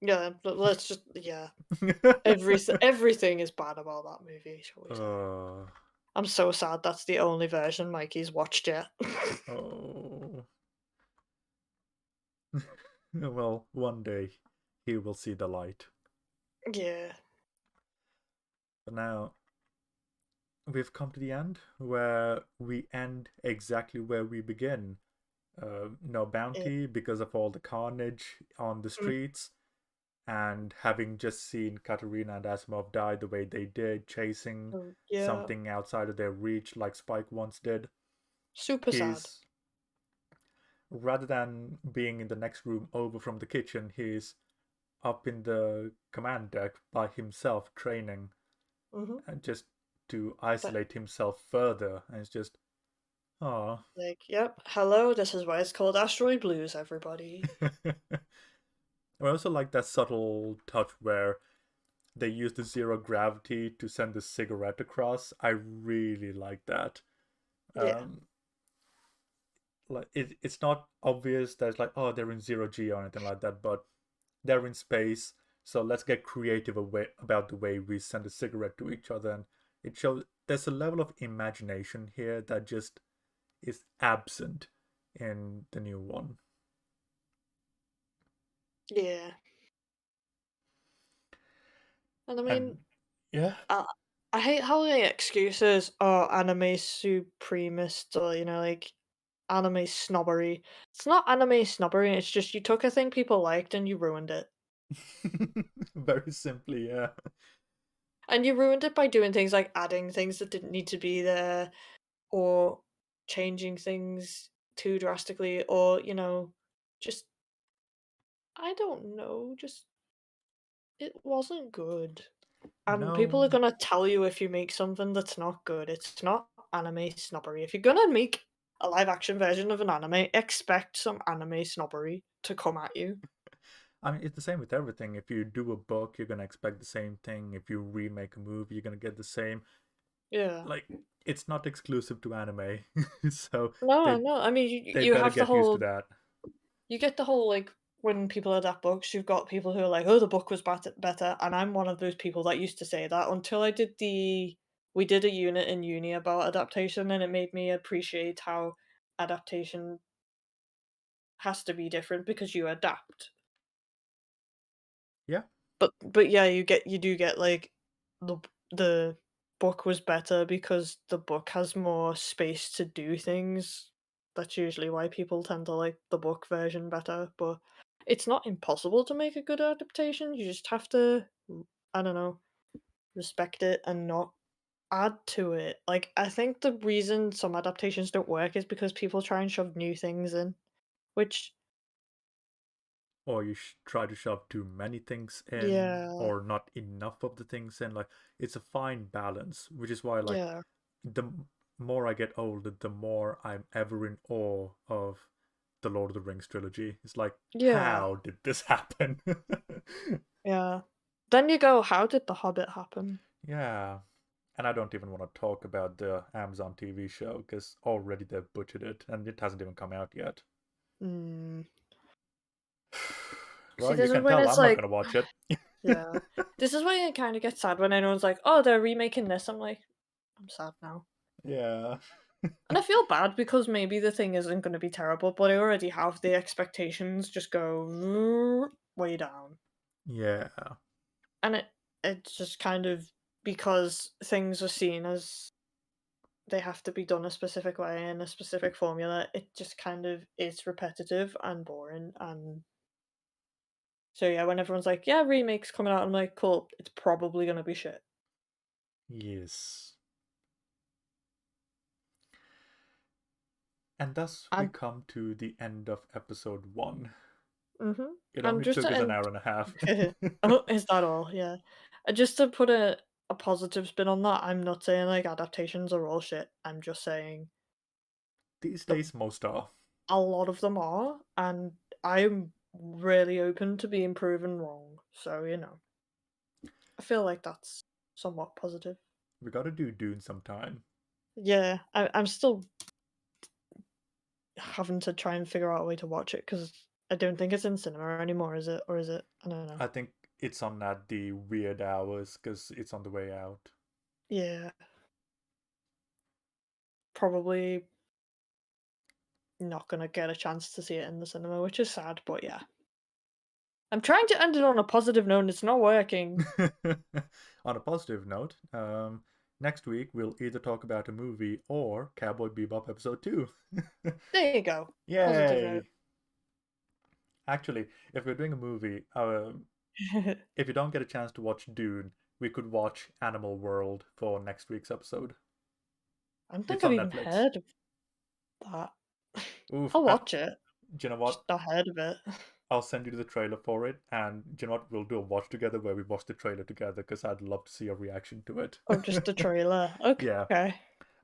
Yeah, let's just yeah. Everything is bad about that movie, shall we say. uh, I'm so sad that's the only version Mikey's watched yet. oh. Well, one day he will see the light. Yeah. But now we've come to the end where we end exactly where we begin. No Yeah. bounty because of all the carnage on the Mm, streets, and having just seen Katerina and Asimov die the way they did, chasing yeah. something outside of their reach like Spike once did, Super sad. he's rather than being in the next room over from the kitchen, he's up in the command deck by himself training Mhm. and just to But isolate himself further. And it's just, oh. like, yep. Hello, this is why it's called Asteroid Blues, everybody. I also like that subtle touch where they use the zero gravity to send the cigarette across. I really like that. Yeah. Um, like it's not obvious that it's like, oh, they're in zero G or anything like that, but they're in space, so let's get creative about the way we send a cigarette to each other. And it shows there's a level of imagination here that just is absent in the new one. Yeah. And I mean, And yeah, I, I hate how the excuses are anime supremacist or, like, anime snobbery. It's not anime snobbery, it's just you took a thing people liked and you ruined it. very simply, yeah. And you ruined it by doing things like adding things that didn't need to be there or changing things too drastically or, just I don't know, just it wasn't good. And people are No, gonna tell you if you make something that's not good. It's not anime snobbery. If you're gonna make a live action version of an anime, expect some anime snobbery to come at you. I mean, it's the same with everything. If you do a book, you're gonna expect the same thing. If you remake a movie, you're gonna get the same. Yeah. Like, it's not exclusive to anime, so No, they no. I mean, you they you better have the get used to whole that. you get the whole like when people adapt books, you've got people who are like, "Oh, the book was better," and I'm one of those people that used to say that until I did the we did a unit in uni about adaptation, and it made me appreciate how adaptation has to be different because you adapt. Yeah, But yeah, you do get like the book was better because the book has more space to do things. That's usually why people tend to like the book version better, but it's not impossible to make a good adaptation. You just have to I don't know, respect it and not add to it. Like I think the reason some adaptations don't work is because people try and shove new things in, which or you try to shove too many things in, yeah, or not enough of the things in. Like, it's a fine balance, which is why, like, yeah. the more I get older, the more I'm ever in awe of the Lord of the Rings trilogy. It's like, Yeah. how did this happen? Yeah. Then you go, "How did The Hobbit happen?" Yeah. And I don't even want to talk about the Amazon TV show because already they've butchered it and it hasn't even come out yet. Mm. See, Well, you this is can when tell it's I'm not like going to watch it. yeah. This is why I kinda get sad when anyone's like, "Oh, they're remaking this." I'm like, "I'm sad now." Yeah. And I feel bad because maybe the thing isn't gonna be terrible, but I already have the expectations just go way down. Yeah. And it's just kind of because things are seen as they have to be done a specific way in a specific formula, it just kind of is repetitive and boring and so yeah, when everyone's like, "Yeah, remakes coming out," I'm like, "Cool, it's probably gonna be shit." Yes. And thus we And come to the end of episode 1. Mhm. It And only just took to us an end hour and a half. oh, is that all? Yeah. Just to put a positive spin on that, I'm not saying, like, adaptations are all shit, I'm just saying These that days, most are. a lot of them are, and I'm really open to being proven wrong, so, I feel like that's somewhat positive. We gotta do Dune sometime. Yeah, I'm still having to try and figure out a way to watch it because I don't think it's in cinema anymore, is it? Or is it? I don't know. I think it's on at the weird hours because it's on the way out. Yeah, probably not gonna get a chance to see it in the cinema, which is sad, but yeah. I'm trying to end it on a positive note and it's not working. On a positive note, next week we'll either talk about a movie or Cowboy Bebop episode 2. There you go. Positive note. Yay! Actually, if we're doing a movie, if you don't get a chance to watch Dune, we could watch Animal World for next week's episode. I don't It's think I've on even Netflix. heard of that. Oof. I'll watch it, Do you know just what? not heard of it. I'll send you the trailer for it, and do you know what? We'll do a watch together where we watch the trailer together because I'd love to see your reaction to it. Oh, just the trailer. Yeah. Okay.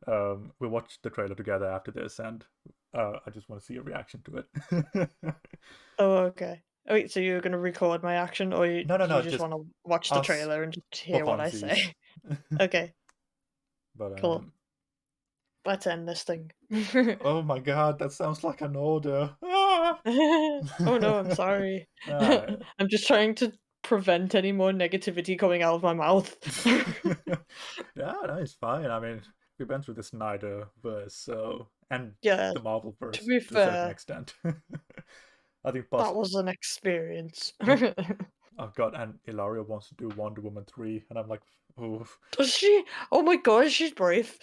We'll watch the trailer together after this, and I just want to see your reaction to it. Oh, okay. Oh, wait, so you're gonna record my action, or No, no, you no, just just wanna watch the us trailer and just for hear what I say? funsies. Okay, But cool. Let's end this thing. oh my god, that sounds like an order. Ah! Oh no, I'm sorry. Ah. I'm just trying to prevent any more negativity coming out of my mouth. Yeah, no, it's fine. I mean, we went through the Snyder verse, so and Yeah, the Marvel to verse be to a certain fair, extent. I think that was an experience. yeah. Oh god, and Ilaria wants to do Wonder Woman 3, and I'm like, oof. Does she? Oh my god, she's brave.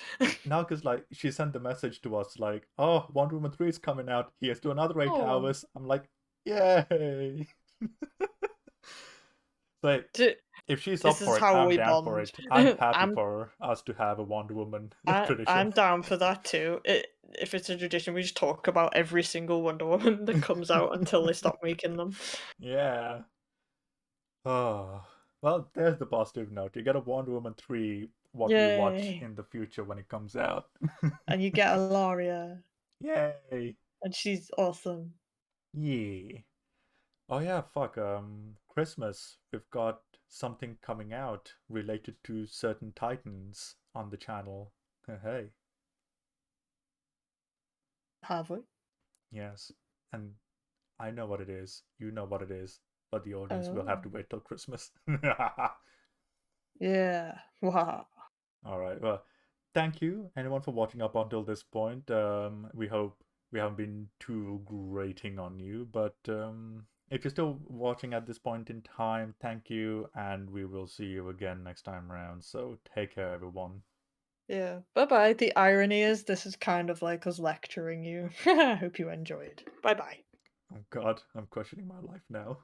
Now, because like she sent the message to us like, oh, Wonder Woman 3 is coming out. Here's to another 8 Oh, hours. I'm like, yay! Like, d- if she's this up is for it, how I'm we down for bond. it. I'm happy I'm for us to have a Wonder Woman I tradition. I'm down for that too. If it's a tradition, we just talk about every single Wonder Woman that comes out until they stop making them. Yeah. Oh, well, there's the positive note. You get a Wonder Woman 3, what we watch Yay! in the future when it comes out. And you get Alaria, Yay! and she's awesome. Yeah. Oh yeah, fuck. Christmas. We've got something coming out related to certain titans on the channel. Hey, Have we? yes. And I know what it is. You know what it is. But the audience will have Oh, to wait till Christmas. yeah. Wow. All right. Well, thank you, anyone, for watching up until this point. We hope we haven't been too grating on you, but if you're still watching at this point in time, thank you, and we will see you again next time around. So take care, everyone. Yeah. Bye bye. The irony is, this is kind of like us lecturing you. I hope you enjoyed. Bye bye. Oh God, I'm questioning my life now.